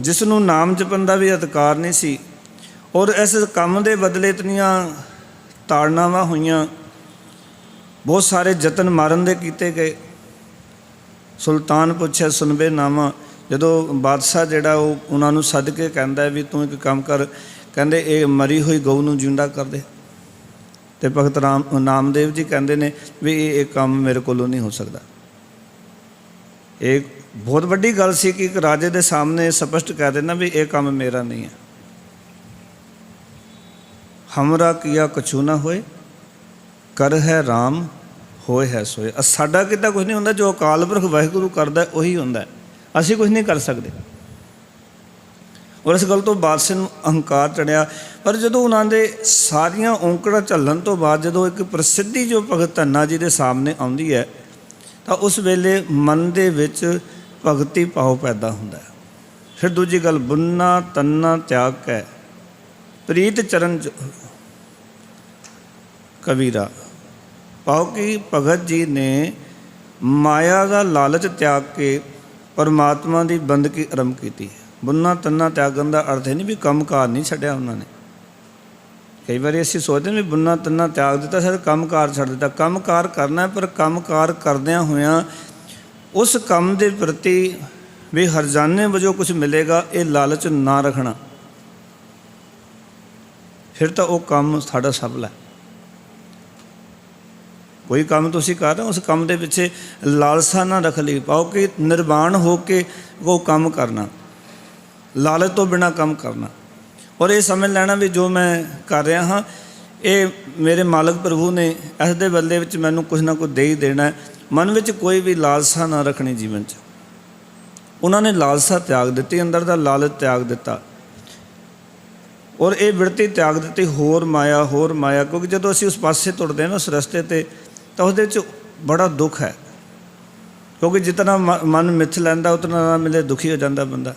ਜਿਸ ਨੂੰ ਨਾਮ ਜਪਣ ਦਾ ਵੀ ਅਧਿਕਾਰ ਨਹੀਂ ਸੀ, ਔਰ ਇਸ ਕੰਮ ਦੇ ਬਦਲੇ ਇਤਨੀਆਂ ਤਾੜਨਾਵਾਂ ਹੋਈਆਂ, ਬਹੁਤ ਸਾਰੇ ਯਤਨ ਮਾਰਨ ਦੇ ਕੀਤੇ ਗਏ। ਸੁਲਤਾਨ ਪੁੱਛਿਆ ਸੁਣਬੇ ਨਾਵਾਂ, ਜਦੋਂ ਬਾਦਸ਼ਾਹ ਜਿਹੜਾ ਉਹ ਉਹਨਾਂ ਨੂੰ ਸੱਦ ਕੇ ਕਹਿੰਦਾ ਵੀ ਤੂੰ ਇੱਕ ਕੰਮ ਕਰ, ਕਹਿੰਦੇ ਇਹ ਮਰੀ ਹੋਈ ਗਊ ਨੂੰ ਜਿਉਂਦਾ ਕਰ ਦੇ। ਅਤੇ ਭਗਤ ਨਾਮਦੇਵ ਜੀ ਕਹਿੰਦੇ ਨੇ ਵੀ ਇਹ ਕੰਮ ਮੇਰੇ ਕੋਲੋਂ ਨਹੀਂ ਹੋ ਸਕਦਾ। ਇਹ ਬਹੁਤ ਵੱਡੀ ਗੱਲ ਸੀ ਕਿ ਇੱਕ ਰਾਜੇ ਦੇ ਸਾਹਮਣੇ ਸਪਸ਼ਟ ਕਹਿ ਦੇਣਾ ਵੀ ਇਹ ਕੰਮ ਮੇਰਾ ਨਹੀਂ ਹੈ। ਹਮਰਾ ਕੀਆ ਕਛੂ ਨਾ ਹੋਏ, ਕਰ ਹੈ ਰਾਮ ਹੋਏ ਹੈ ਸੋਏ। ਸਾਡਾ ਕਿੱਦਾਂ ਕੁਛ ਨਹੀਂ ਹੁੰਦਾ, ਜੋ ਅਕਾਲ ਪੁਰਖ ਵਾਹਿਗੁਰੂ ਕਰਦਾ ਉਹੀ ਹੁੰਦਾ, ਅਸੀਂ ਕੁਛ ਨਹੀਂ ਕਰ ਸਕਦੇ। ਔਰ ਇਸ ਗੱਲ ਤੋਂ ਬਾਦਸ਼ਾਹ ਨੂੰ ਅਹੰਕਾਰ ਚੜਿਆ। ਪਰ ਜਦੋਂ ਉਹਨਾਂ ਦੇ ਸਾਰੀਆਂ ਔਂਕੜਾਂ ਝੱਲਣ ਤੋਂ ਬਾਅਦ ਜਦੋਂ ਇੱਕ ਪ੍ਰਸਿੱਧੀ ਜੋ ਭਗਤ ਧੰਨਾ ਜੀ ਦੇ ਸਾਹਮਣੇ ਆਉਂਦੀ ਹੈ, ਤਾਂ ਉਸ ਵੇਲੇ ਮਨ ਦੇ ਵਿੱਚ ਭਗਤੀ ਭਾਵ ਪੈਦਾ ਹੁੰਦਾ ਹੈ। ਫਿਰ ਦੂਜੀ ਗੱਲ, ਬੁੰਨਾ ਤੰਨਾ ਤਿਆਗ ਕੈ ਪ੍ਰੀਤ ਚਰਨ ਕਬੀਰਾ, ਭਾਵ ਕਿ ਭਗਤ ਜੀ ਨੇ ਮਾਇਆ ਦਾ ਲਾਲਚ ਤਿਆਗ ਕੇ ਪਰਮਾਤਮਾ ਦੀ ਬੰਦਗੀ ਆਰੰਭ ਕੀਤੀ। ਬੁੰਨਾ ਤੰਨਾ ਤਿਆਗਣ ਦਾ ਅਰਥ ਇਹ ਨਹੀਂ ਵੀ ਕੰਮ ਕਾਰ ਨਹੀਂ ਛੱਡਿਆ ਉਹਨਾਂ ਨੇ। ਕਈ ਵਾਰੀ ਅਸੀਂ ਸੋਚਦੇ ਹਾਂ ਵੀ ਬੁੰਨਾ ਤੰਨਾ ਤਿਆਗ ਦਿੱਤਾ, ਸਿਰ ਕੰਮ ਕਾਰ ਛੱਡ ਦਿੱਤਾ। ਕੰਮ ਕਾਰ ਕਰਨਾ, ਪਰ ਕੰਮ ਕਾਰ ਕਰਦਿਆਂ ਹੋਇਆਂ ਉਸ ਕੰਮ ਦੇ ਪ੍ਰਤੀ ਵੀ ਹਰਜਾਨੇ ਵਜੋਂ ਕੁਛ ਮਿਲੇਗਾ, ਇਹ ਲਾਲਚ ਨਾ ਰੱਖਣਾ, ਫਿਰ ਤਾਂ ਉਹ ਕੰਮ ਸਾਡਾ ਸਫਲ ਹੈ। ਕੋਈ ਕੰਮ ਤੁਸੀਂ ਕਰ ਰਹੇ ਹੋ, ਉਸ ਕੰਮ ਦੇ ਪਿੱਛੇ ਲਾਲਸਾ ਨਾ ਰੱਖ ਲਈ, ਪਾਓ ਕਿ ਨਿਰਵਾਣ ਹੋ ਕੇ ਉਹ ਕੰਮ ਕਰਨਾ, ਲਾਲਚ ਤੋਂ ਬਿਨਾਂ ਕੰਮ ਕਰਨਾ, ਔਰ ਇਹ ਸਮਝ ਲੈਣਾ ਵੀ ਜੋ ਮੈਂ ਕਰ ਰਿਹਾ ਹਾਂ ਇਹ ਮੇਰੇ ਮਾਲਕ ਪ੍ਰਭੂ ਨੇ ਇਸ ਦੇ ਬਦਲੇ ਵਿੱਚ ਮੈਨੂੰ ਕੁਛ ਨਾ ਕੁਛ ਦੇ ਹੀ ਦੇਣਾ। मन में कोई भी लालसा ना रखनी जीवन च। उन्होंने लालसा त्याग दी, अंदर का लालच त्याग दिता और ये बिरती त्याग दी होर माया। क्योंकि जो असी उस पासे तुरते हैं ना उस रस्ते ते, तो उस बड़ा दुख है। क्योंकि जितना मन मिथ लैंदा उतना ना मिले दुखी हो जाता बंदा,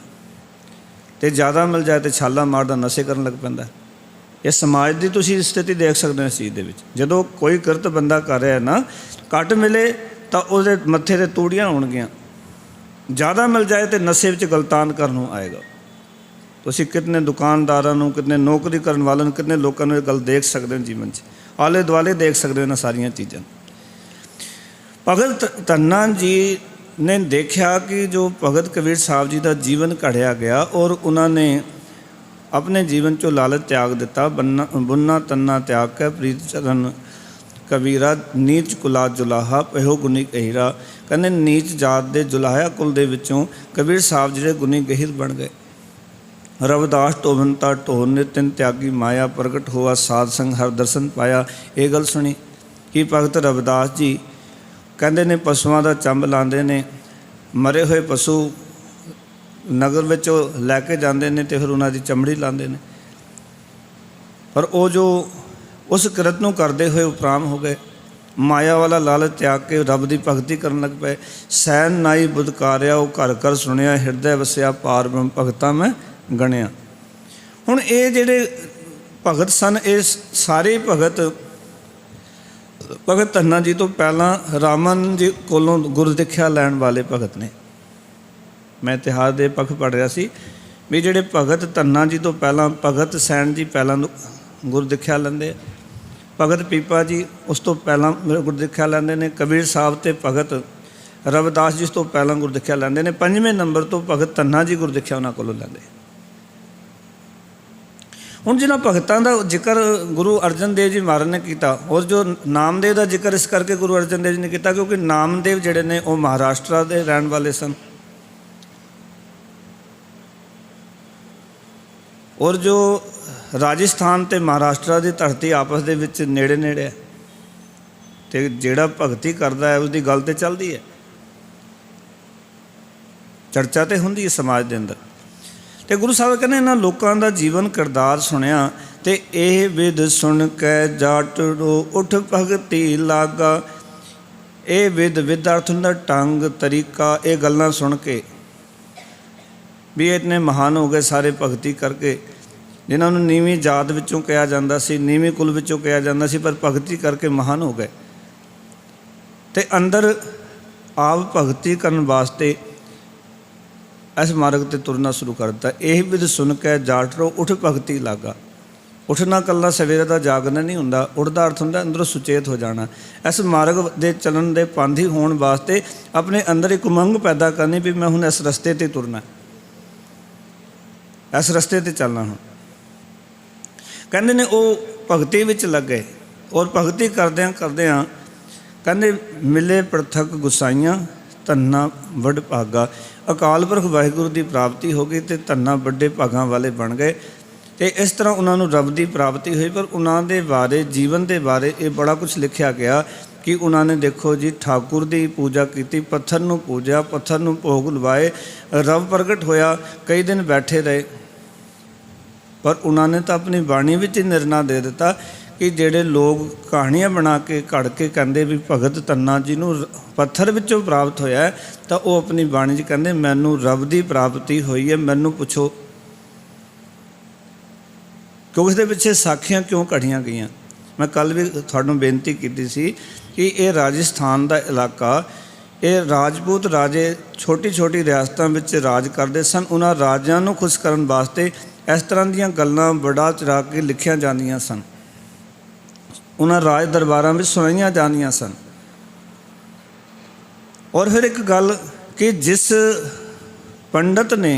तो ज़्यादा मिल जाए तो छाला मारदा नशे करन लग पैंदा। ये समाज की तुसीं स्थिति देख सकते हो इस चीज़ के। जो कोई किरत बंदा कर रहा है ना, घट मिले तो उसदे मत्थे ते तूड़ियां होणगियां, ज़्यादा मिल जाए तो नशे विच गलतान करन आएगा। तुसीं कितने दुकानदारां नूं, कितने नौकरी करन वालों नूं, कितने लोगों नूं गल देख सकते हो जीवन च, आले दुआले देख सकते हो इन्हां सारियां चीज़ां। भगत धन्ना जी ने देखा कि जो भगत कबीर साहब जी का जीवन घड़िया गया और उन्होंने अपने जीवन चो लालच त्याग दिता। बुन्ना तन्ना त्याग के प्रीत चरण कबीरा, नीच कुला जुलाहा पहो गुनी गहीरा। कहने नीच जात दे जुलाहा कुल दे विचों कबीर साहब जिहड़े गुनी गहीर बन गए। रविदास टोभनता ढोर नितिन त्यागी माया, प्रगट हुआ साध संग हर दर्शन पाया। ये गल सुनी कि भगत रविदास जी कहते ने पशुओं का चंब लाते ने, मरे हुए पशु नगर विचों लैके जाते हैं तो फिर उन्हों की चमड़ी लाते हैं। पर वो जो उस किरत नूं करते हुए उपराम हो गए, माया वाला लालच त्याग के रब की भगती करन लग पे। सैन नाई बुदकारिया वो घर घर सुनिया, हिरदे वसिया पार ब्रह्म भगतां मैं गणिया। हुण ये जिहड़े भगत सन, ये सारे भगत धन्ना जी तो पहला रामन जी कोलों गुर दिखिया लैण वाले भगत ने। मैं इतिहास के पक्ष पढ़ रहा सी भी जिहड़े भगत धन्ना जी तो पहला भगत सैन जी पहला गुर दिखिया लैंदे, भगत पीपा जी उस तो पहला गुर दिखिया लैंदे ने, कबीर साहब ते भगत रविदास जी तो पहला गुर दिखिया लैंदे ने, 5वें नंबर तो भगत धन्ना जी गुर दिखिया उन्हां कोलों लैंदे। हुण जिन्हां भगतां दा जिक्र गुरु अर्जन देव जी महाराज ने किया और जो नामदेव का जिक्र इस करके गुरु अर्जन देव जी ने किया क्योंकि नामदेव जिहड़े ने वो महाराष्ट्र के रहण वाले सन और जो राजस्थान ते महाराष्ट्र की धरती आपस दे विच नेड़े नेड़े है, तो जिहड़ा भगती करता है उसकी गल तो चलती है, चर्चा तो हुंदी है समाज के अंदर। तो गुरु साहब कहने इन्हां लोकां दा जीवन किरदार सुनिया तो यह विद सुन कै जाटड़ो उठ भगती लागा। ये विद अर्थ हुंदा ढंग तरीका। ये गल्लां सुन के भी इतने महान हो गए सारे भगती करके, जिन्हों नीवीं जात विचों कहा जाता सी, नीवीं कुल विचों कहा जाता सी, पर भगती करके महान हो गए। तो अंदर आप भगती करने वास्ते इस मार्ग ते तुरना शुरू कर दिता। यही विध सुन के जाटरो उठ भगती लागा। उठना कल्ला सवेरे का जागना नहीं हुंदा, उठदा अर्थ हुंदा अंदरों सुचेत हो जाना। इस मार्ग दे चलन दे पांधी होने वास्ते अपने अंदर एक उमंग पैदा करनी भी मैं हुण इस रस्ते ते तुरना, इस रस्ते ते चलना। हूँ कहते ने वो भगती विच लग गए और भगती करदियां करदियां कहते मिले पृथक गुसाइयां धन्ना वड भागा। अकाल पुरख वाहिगुरू की प्राप्ति हो गई तो धन्ना बड़े भागां वाले बन गए। तो इस तरह उन्होंने रब की प्राप्ति हुई। पर उन्होंने बारे जीवन के बारे ये बड़ा कुछ लिखा गया कि उन्होंने देखो जी ठाकुर की पूजा की, पत्थर नूं पूजा, पत्थर नूं भोग लवाए, रब प्रगट होया, कई दिन बैठे रहे। पर उन्होंने तो अपनी बाणी में ही निर्णय दे दिता कि जेडे लोग कहानियां बना के घड़ के कहते भी भगत धन्ना जी नूं पत्थर विचों प्राप्त होया है, तो वो अपनी बाणी च कहते मैनू रब की प्राप्ति हुई है, मैनू पुछो। क्योंकि इसके पिछे साखियां क्यों कढ़ियां गई। मैं कल भी तुहानूं बेनती की सी कि ये राजस्थान का इलाका, ये राजपूत राजे छोटी छोटी रियासतों में राज करते सन। उन्हां राजियां नूं खुश करन वास्ते इस तरह दीयां गल्लां बड़ा चढ़ा के लिखियां जांदियां सन, उन्हां राज दरबारां में सुनाइयां जांदियां सन। और फिर एक गल कि जिस पंडित ने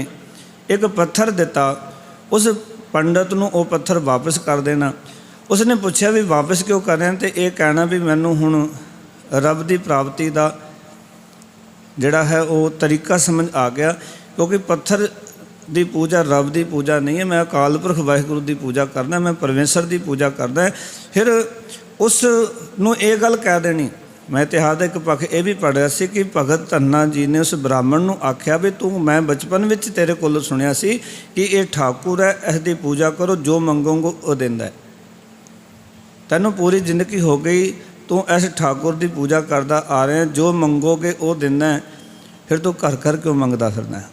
एक पत्थर दिता, उस पंडित नूं वो पत्थर वापस कर देना। उसने पूछा भी वापस क्यों कर रहे हैं, तो ये कहना भी मैनू हुण रब की प्राप्ति का जिहड़ा है वो तरीका समझ आ गया। क्योंकि पत्थर की पूजा रब की पूजा नहीं है, मैं अकाल पुरख वाहिगुरू की पूजा करना, मैं परमेश्वर की पूजा करना। फिर उस नूं ये गल कह देनी मैं इतिहास का एक पक्ष ये भी पढ़िया सी कि भगत धन्ना जी ने उस ब्राह्मण नूं आख्या भी तू मैं बचपन विच तेरे कोलों सुनिया सी कि ये ठाकुर है, इसकी पूजा करो, जो मंगोगे वो देंदा है। तैनूं पूरी जिंदगी हो गई, तू इस ठाकुर की पूजा करता आ रहा है, जो मंगोगे वो देंदा है, फिर तू घर घर क्यों मंगदा फिरना है?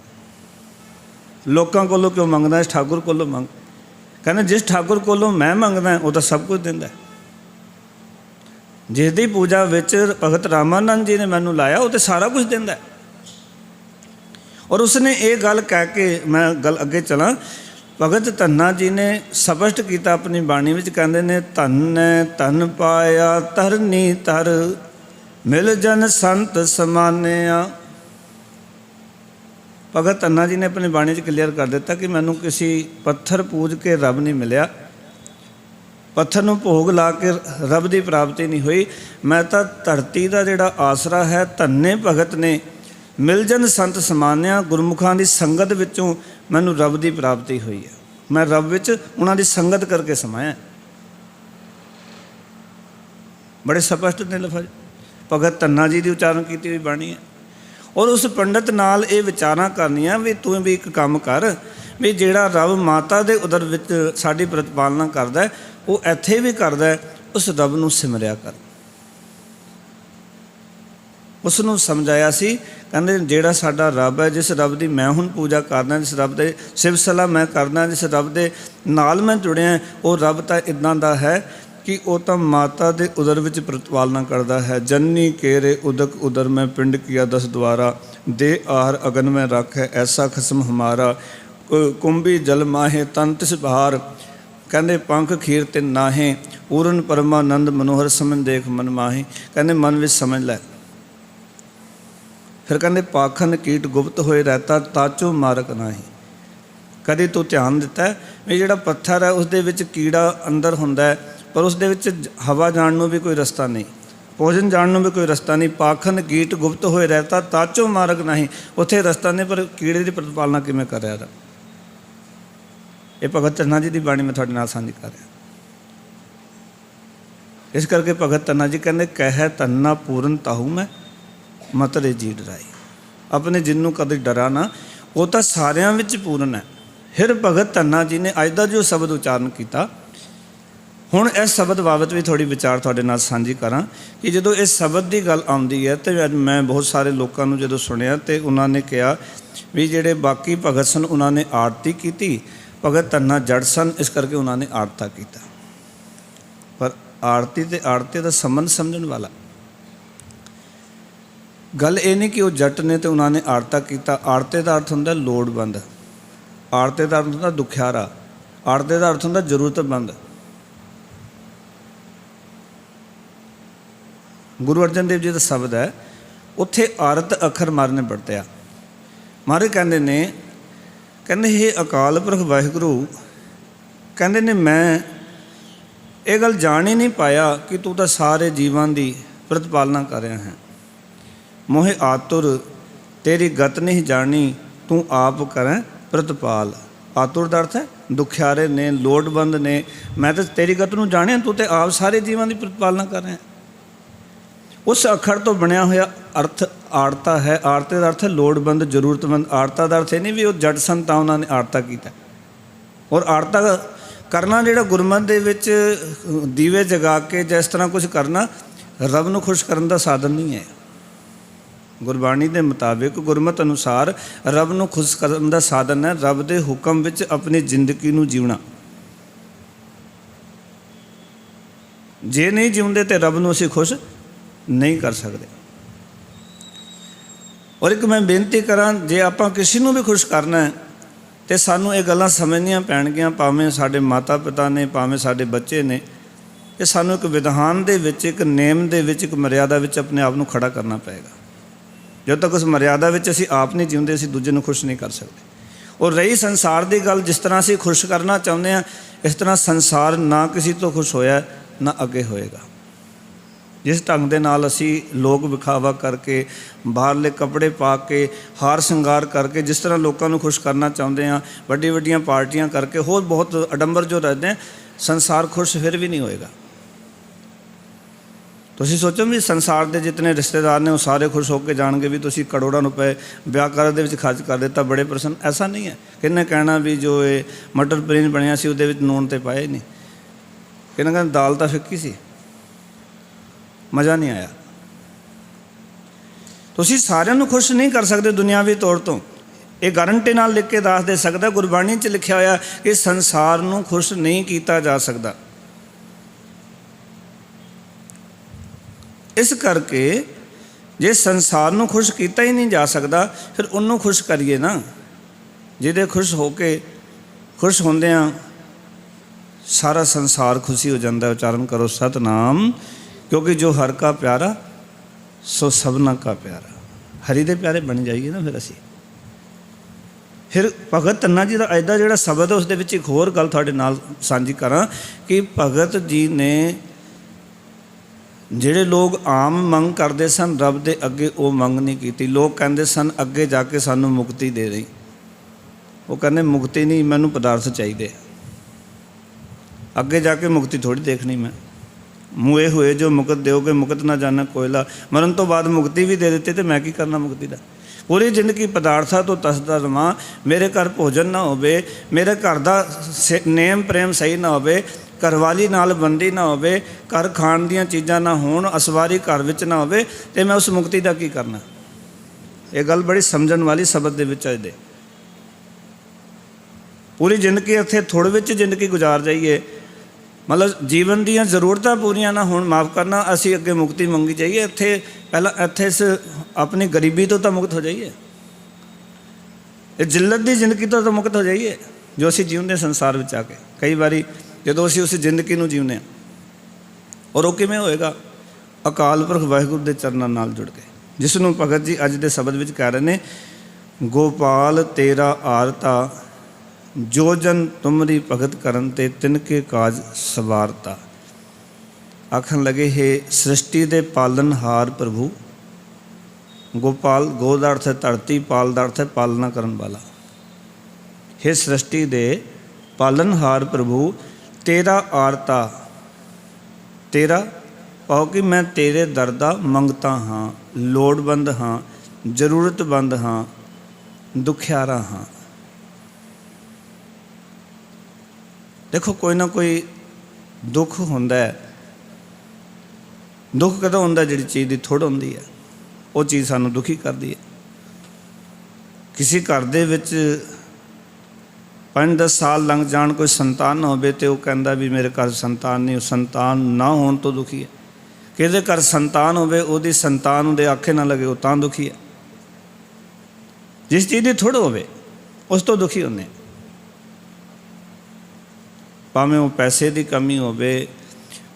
लोकां कोलों क्यों मंगदा? इस ठाकुर कोलों मंग। कहना जिस ठाकुर कोलों मैं मंगदा है वो तो सब कुछ देंदा है। जिसकी पूजा विच भगत रामानंद जी ने मैनू लाया वो तो सारा कुछ देंदा है। और उसने ये गल कह के मैं गल अगे चला, भगत धन्ना जी ने स्पष्ट किया अपनी बाणी विच, कहंदे ने धन धन पाया धरनी तर, मिल जन संत समान्या। भगत धन्ना जी ने अपनी बाणी च क्लीयर कर दिता कि मैनू किसी पत्थर पूज के रब नहीं मिलिया, पत्थर नूं भोग ला के रब की प्राप्ति नहीं हुई। मैं तो धरती का जिहड़ा आसरा है, धन्ने भगत ने मिलजन संत समान्या, गुरमुखां की संगत विचों मैनू रब की प्राप्ति हुई है। मैं रब विच उन्हां दी संगत करके समाया। बड़े स्पष्ट ने लफज भगत धन्ना जी की उच्चारण की हुई बाणी है। और उस पंडित नाल ये विचारां करनियां भी तू भी एक काम कर भी जिहड़ा रब माता दे उदर विच साडी प्रतिपालना करदा है वो इत्थे भी करदा है, उस रब नूं सिमरिया कर। उसनूं समझाया सी, कहंदे जिहड़ा साडा रब है, जिस रब की मैं हुण पूजा करदा, जिस रब दे सिव सलाह मैं करदा, जिस रब दे नाल मैं जुड़िया, वो रब तां इदां दा है कि वो तो माता दे उदर विच प्रतिपालना करता है। जननी केरे उदक उदर में पिंड किया 10 द्वारा, दे आहार अगन में रख है ऐसा खसम हमारा, कुंभी जल माहे तन तिस बहार, कहते पंख खीर ते नाहे, पूरन परमानंद मनोहर समझ देख मन माहे। कहते मन विच समझ लै। फिर कहते पाखन कीट गुप्त होए रहता, ताचो मारक नाही। कभी तू ध्यान दिता है भी जिहड़ा पत्थर है उसदे विच कीड़ा अंदर हुंदा है, पर उसदे विच हवा जाण नूं भी कोई रस्ता नहीं, भोजन जाण नूं भी कोई रस्ता नहीं। पाखन कीट गुप्त होए रहता, ताचो मारक नहीं। उत्थे रस्ता नहीं, पर कीड़े की प्रतिपालना किवें कर रहा है? ये भगत धन्ना जी की बाणी मैं थोड़े नाल साझी कर रहा। इस करके भगत धन्ना जी कहते कह धन्ना पूरन ताहू मैं मतरे जी डराई। अपने जिन्नू कदे डरा ना, वो तो सारियां विच पूर्ण है। फिर भगत धन्ना जी ने अज का जो शब्द उच्चारण किया, हुण इस शब्द बाबत भी थोड़ी विचार थोड़े नाल साझी करा कि जो इस शब्द की गल आउंदी है तो मैं बहुत सारे लोगों को जो सुनिया तो उन्होंने कहा भी जिहड़े बाकी भगत सन उन्होंने आरती की, भगत धन्ना जड़ सन इस करके उन्होंने आरता किया। पर आरती तो आरती का संबंध समझण वाला गल ये नहीं कि वो जट ने तो उन्होंने आरता किया। आरते का अर्थ होंदा लोड़वंद, आरते का अर्थ होंदा दुखियारा, आरते का अर्थ होंदा जरूरतमंद। गुरु अर्जन देव जी का शब्द है, उत्थे आरत अखर मारने बरतिया। महाराज कहते ने, कहते हे अकाल पुरख वाहिगुरु, कहते ने मैं ये गल जान ही नहीं पाया कि तू तो सारे जीवन की प्रतिपालना कर रहा है। मोहे आतुर तेरी गत नहीं जानी, तू आप करें प्रतिपाल। आतुर का अर्थ है दुखियारे ने, लोड़वंद ने। मैं तो तेरी गत नूं जानिया, तू तो आप सारे जीवन की प्रतिपालना कर रहे हैं। उस अखर तो बनया हुआ अर्थ आरता है। आरते का अर्थ है लोड़वंद, जरूरतमंद। आरता का अर्थ नहीं भी वो जट सन तां उन्होंने आरता किया। और आरता करना जिहड़ा गुरमत दे विच दीवे जगा के जिस तरह कुछ करना रब नूं खुश करन दा साधन नहीं है। गुरबाणी के मुताबिक गुरमत अनुसार रब नूं खुश करन दा साधन है रब दे हुक्म विच अपनी जिंदगी नूं जीवना। जे नहीं जीउंदे ते रब नूं असीं खुश नहीं कर सकते। और एक मैं बेनती करा, जे आपां किसी नूं भी खुश करना है तो सानूं ये गल्लां समझनियां पैणगियां, भावें साडे माता पिता ने, भावें साडे बच्चे ने। ये सानूं एक विधान दे विच, एक नेम दे विच, एक मर्यादा विच अपने आप नूं खड़ा करना पएगा। जब तक उस मर्यादा विच असीं आप नहीं जीउंदे, असीं दूजे नूं खुश नहीं कर सकते। और रही संसार की गल, जिस तरह असीं खुश करना चाहुंदे हां, इस तरह संसार ना किसी तो खुश होया ना अगे होएगा। जिस ढंग के नाल असी लोग विखावा करके, बाहरले कपड़े पा के, हार श्रृंगार करके जिस तरह लोगों को खुश करना चाहते हैं, वड्डी वड्डियां पार्टियां करके, होर बहुत अडंबर जो रहते हैं, संसार खुश फिर भी नहीं होएगा। ਤੁਸੀਂ ਸੋਚੋ ਵੀ ਸੰਸਾਰ ਦੇ ਜਿਤਨੇ ਰਿਸ਼ਤੇਦਾਰ ਨੇ ਉਹ ਸਾਰੇ ਖੁਸ਼ ਹੋ ਕੇ ਜਾਣਗੇ ਵੀ ਤੁਸੀਂ ਕਰੋੜਾਂ ਰੁਪਏ ਵਿਆਹ ਕਰਨ ਦੇ ਵਿੱਚ ਖਰਚ ਕਰ ਦਿੱਤਾ, ਬੜੇ ਪ੍ਰਸੰਨ। ਐਸਾ ਨਹੀਂ ਹੈ। ਕਿਹਨੇ ਕਹਿਣਾ ਵੀ ਜੋ ਇਹ ਮਟਰ ਪਨੀਰ ਬਣਿਆ ਸੀ ਉਹਦੇ ਵਿੱਚ ਨੂਣ ਤੇ ਪਾਇਆ ਹੀ ਨਹੀਂ। ਕਿਹਨੇ ਕਹਿੰਦਾ ਦਾਲ ਤਾਂ ਫਿੱਕੀ ਸੀ, ਮਜ਼ਾ ਨਹੀਂ ਆਇਆ। ਤੁਸੀਂ ਸਾਰਿਆਂ ਨੂੰ ਖੁਸ਼ ਨਹੀਂ ਕਰ ਸਕਦੇ ਦੁਨਿਆਵੀ ਤੌਰ ਤੋਂ। ਇਹ ਗਾਰੰਟੀ ਨਾਲ ਲਿਖ ਕੇ ਦੱਸ ਦੇ ਸਕਦਾ, ਗੁਰਬਾਣੀ 'ਚ ਲਿਖਿਆ ਹੋਇਆ ਕਿ ਸੰਸਾਰ ਨੂੰ ਖੁਸ਼ ਨਹੀਂ ਕੀਤਾ ਜਾ ਸਕਦਾ। ਇਸ ਕਰਕੇ ਜੇ ਸੰਸਾਰ ਨੂੰ ਖੁਸ਼ ਕੀਤਾ ਹੀ ਨਹੀਂ ਜਾ ਸਕਦਾ, ਫਿਰ ਉਹਨੂੰ ਖੁਸ਼ ਕਰੀਏ ਨਾ, ਜਿਹਦੇ ਖੁਸ਼ ਹੋ ਕੇ ਖੁਸ਼ ਹੁੰਦਿਆਂ ਸਾਰਾ ਸੰਸਾਰ ਖੁਸ਼ੀ ਹੋ ਜਾਂਦਾ। ਉਚਾਰਨ ਕਰੋ ਸਤਨਾਮ, ਕਿਉਂਕਿ ਜੋ ਹਰ ਕਾ ਪਿਆਰਾ ਸੋ ਸਭਨਾ ਕਾ ਪਿਆਰਾ। ਹਰੀ ਦੇ ਪਿਆਰੇ ਬਣ ਜਾਈਏ ਨਾ ਫਿਰ ਅਸੀਂ। ਫਿਰ ਭਗਤ ਧੰਨਾ ਜੀ ਦਾ ਅੱਜ ਦਾ ਜਿਹੜਾ ਸ਼ਬਦ ਹੈ ਉਸ ਦੇ ਵਿੱਚ ਇੱਕ ਹੋਰ ਗੱਲ ਤੁਹਾਡੇ ਨਾਲ ਸਾਂਝੀ ਕਰਾਂ ਕਿ ਭਗਤ ਜੀ ਨੇ ਜਿਹੜੇ ਲੋਕ ਆਮ ਮੰਗ ਕਰਦੇ ਸਨ ਰੱਬ ਦੇ ਅੱਗੇ, ਉਹ ਮੰਗ ਨਹੀਂ ਕੀਤੀ। ਲੋਕ ਕਹਿੰਦੇ ਸਨ ਅੱਗੇ ਜਾ ਕੇ ਸਾਨੂੰ ਮੁਕਤੀ ਦੇ ਦੇਈ, ਉਹ ਕਹਿੰਦੇ ਮੁਕਤੀ ਨਹੀਂ, ਮੈਨੂੰ ਪਦਾਰਥ ਚਾਹੀਦੇ। ਅੱਗੇ ਜਾ ਕੇ ਮੁਕਤੀ ਥੋੜ੍ਹੀ ਦੇਖਣੀ ਮੈਂ। ਮੂਏ ਹੋਏ ਜੋ ਮੁਕਤ ਦਿਓਗੇ, ਮੁਕਤ ਨਾ ਜਾਣਾ ਕੋਇਲਾ। ਮਰਨ ਤੋਂ ਬਾਅਦ ਮੁਕਤੀ ਵੀ ਦੇ ਦਿੱਤੀ ਤੇ ਮੈਂ ਕੀ ਕਰਨਾ ਮੁਕਤੀ ਦਾ। ਪੂਰੀ ਜ਼ਿੰਦਗੀ ਪਦਾਰਥਾਂ ਤੋਂ ਤਸਦਾ ਰਵਾਂ, ਮੇਰੇ ਘਰ ਭੋਜਨ ਨਾ ਹੋਵੇ, ਮੇਰੇ ਘਰ ਦਾ ਨੇਮ ਪ੍ਰੇਮ ਸਹੀ ਨਾ ਹੋਵੇ, ਘਰਵਾਲੀ ਨਾਲ ਬੰਦੀ ਨਾ ਹੋਵੇ, ਘਰ ਖਾਣ ਦੀਆਂ ਚੀਜ਼ਾਂ ਨਾ ਹੋਣ, ਅਸਵਾਰੀ ਘਰ ਵਿੱਚ ਨਾ ਹੋਵੇ, ਤੇ ਮੈਂ ਉਸ ਮੁਕਤੀ ਦਾ ਕੀ ਕਰਨਾ। ਇਹ ਗੱਲ ਬੜੀ ਸਮਝਣ ਵਾਲੀ ਸ਼ਬਦ ਦੇ ਵਿੱਚ ਦੇ। ਪੂਰੀ ਜ਼ਿੰਦਗੀ ਇੱਥੇ ਥੋੜ੍ਹੇ ਵਿੱਚ ਜ਼ਿੰਦਗੀ ਗੁਜ਼ਾਰ ਜਾਈਏ, ਮਤਲਬ ਜੀਵਨ ਦੀਆਂ ਜ਼ਰੂਰਤਾਂ ਪੂਰੀਆਂ ਨਾ ਹੋਣ, ਮਾਫ਼ ਕਰਨਾ, ਅਸੀਂ ਅੱਗੇ ਮੁਕਤੀ ਮੰਗੀ ਜਾਈਏ। ਇੱਥੇ ਪਹਿਲਾਂ ਇਸ ਆਪਣੀ ਗਰੀਬੀ ਤੋਂ ਤਾਂ ਮੁਕਤ ਹੋ ਜਾਈਏ, ਇਹ ਜਿੱਲਤ ਦੀ ਜ਼ਿੰਦਗੀ ਤੋਂ ਤਾਂ ਮੁਕਤ ਹੋ ਜਾਈਏ ਜੋ ਅਸੀਂ ਜਿਉਂਦੇ ਸੰਸਾਰ ਵਿੱਚ ਆ ਕੇ। ਕਈ ਵਾਰੀ ਜਦੋਂ ਅਸੀਂ ਉਸ ਜ਼ਿੰਦਗੀ ਨੂੰ ਜਿਉਂਦੇ ਹਾਂ, ਔਰ ਉਹ ਕਿਵੇਂ ਹੋਏਗਾ? ਅਕਾਲ ਪੁਰਖ ਵਾਹਿਗੁਰੂ ਦੇ ਚਰਨਾਂ ਨਾਲ ਜੁੜ ਕੇ, ਜਿਸ ਨੂੰ ਭਗਤ ਜੀ ਅੱਜ ਦੇ ਸ਼ਬਦ ਵਿੱਚ ਕਹਿ ਰਹੇ ਨੇ, ਗੋਪਾਲ ਤੇਰਾ ਆਰਤਾ ਜੋ ਜਨ ਤੁਮਰੀ ਭਗਤ ਕਰਨ ਤੇ ਤਿਨਕੇ ਕਾਜ ਸਵਾਰਤਾ। ਆਖਣ ਲਗੇ ਹੈ ਸ੍ਰਿਸ਼ਟੀ ਦੇ ਪਾਲਨਹਾਰ ਪ੍ਰਭੂ। ਗੋਪਾਲ, ਗੋ ਦਾ ਅਰਥ ਹੈ ਧਰਤੀ, ਪਾਲ ਦਾ ਅਰਥ ਹੈ ਪਾਲਣਾ ਕਰਨ ਵਾਲਾ। ਹੈ ਸ੍ਰਿਸ਼ਟੀ ਦੇ ਪਾਲਨਹਾਰ ਪ੍ਰਭੂ, ਤੇਰਾ ਆਰਤਾ, ਤੇਰਾ ਪਾਓ ਕਿ ਮੈਂ ਤੇਰੇ ਦਰ ਦਾ ਮੰਗਤਾ ਹਾਂ, ਲੋੜਵੰਦ ਹਾਂ, ਜ਼ਰੂਰਤਮੰਦ ਹਾਂ, ਦੁਖਿਆਰਾ ਹਾਂ। ਦੇਖੋ ਕੋਈ ਨਾ ਕੋਈ ਦੁੱਖ ਹੁੰਦਾ ਹੈ। ਦੁੱਖ ਕਦੋਂ ਹੁੰਦਾ? ਜਿਹੜੀ ਚੀਜ਼ ਦੀ ਥੁੜ ਹੁੰਦੀ ਹੈ, ਉਹ ਚੀਜ਼ ਸਾਨੂੰ ਦੁਖੀ ਕਰਦੀ ਹੈ। ਕਿਸੇ ਘਰ ਦੇ ਵਿੱਚ 5-10 ਸਾਲ ਲੰਘ ਜਾਣ, ਕੋਈ ਸੰਤਾਨ ਨਾ ਹੋਵੇ, ਤੇ ਉਹ ਕਹਿੰਦਾ ਵੀ ਮੇਰੇ ਘਰ ਸੰਤਾਨ ਨਹੀਂ। ਉਹ ਸੰਤਾਨ ਨਾ ਹੋਣ ਤੋਂ ਦੁਖੀ ਹੈ। ਕਿਹਦੇ ਘਰ ਸੰਤਾਨ ਹੋਵੇ, ਉਹਦੀ ਸੰਤਾਨ ਉਹਦੇ ਆਖੇ ਨਾ ਲੱਗੇ, ਉਹ ਤਾਂ ਦੁਖੀ ਹੈ। ਜਿਸ ਚੀਜ਼ ਦੀ ਥੁੜ ਹੋਵੇ ਉਸ ਤੋਂ ਦੁਖੀ ਹੁੰਦੇ। ਭਾਵੇਂ ਉਹ ਪੈਸੇ ਦੀ ਕਮੀ ਹੋਵੇ,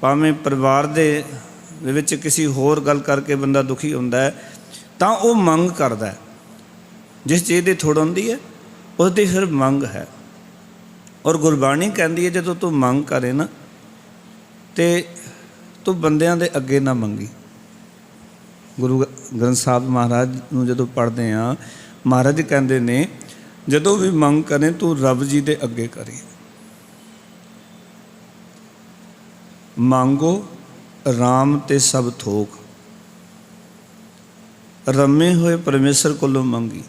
ਭਾਵੇਂ ਪਰਿਵਾਰ ਦੇ ਵਿੱਚ ਕਿਸੇ ਹੋਰ ਗੱਲ ਕਰਕੇ ਬੰਦਾ ਦੁਖੀ ਹੁੰਦਾ ਹੈ, ਤਾਂ ਉਹ ਮੰਗ ਕਰਦਾ ਹੈ। ਜਿਸ ਚੀਜ਼ ਦੀ ਥੁੜ ਹੁੰਦੀ ਹੈ ਉਸ ਦੀ ਫਿਰ ਮੰਗ ਹੈ। ਔਰ ਗੁਰਬਾਣੀ ਕਹਿੰਦੀ ਹੈ ਜਦੋਂ ਤੂੰ ਮੰਗ ਕਰੇ ਨਾ, ਤੇ ਤੂੰ ਬੰਦਿਆਂ ਦੇ ਅੱਗੇ ਨਾ ਮੰਗੀ। ਗੁਰੂ ਗ੍ਰੰਥ ਸਾਹਿਬ ਮਹਾਰਾਜ ਨੂੰ ਜਦੋਂ ਪੜ੍ਹਦੇ ਹਾਂ, ਮਹਾਰਾਜ ਕਹਿੰਦੇ ਨੇ ਜਦੋਂ ਵੀ ਮੰਗ ਕਰੇ ਤੂੰ ਰੱਬ ਜੀ ਦੇ ਅੱਗੇ ਕਰੀ। ਮੰਗੋ ਰਾਮ ਤੇ ਸਭ ਥੋਕ, ਰਮੇ ਹੋਏ ਪਰਮੇਸ਼ਰ ਕੋਲੋਂ ਮੰਗੀ।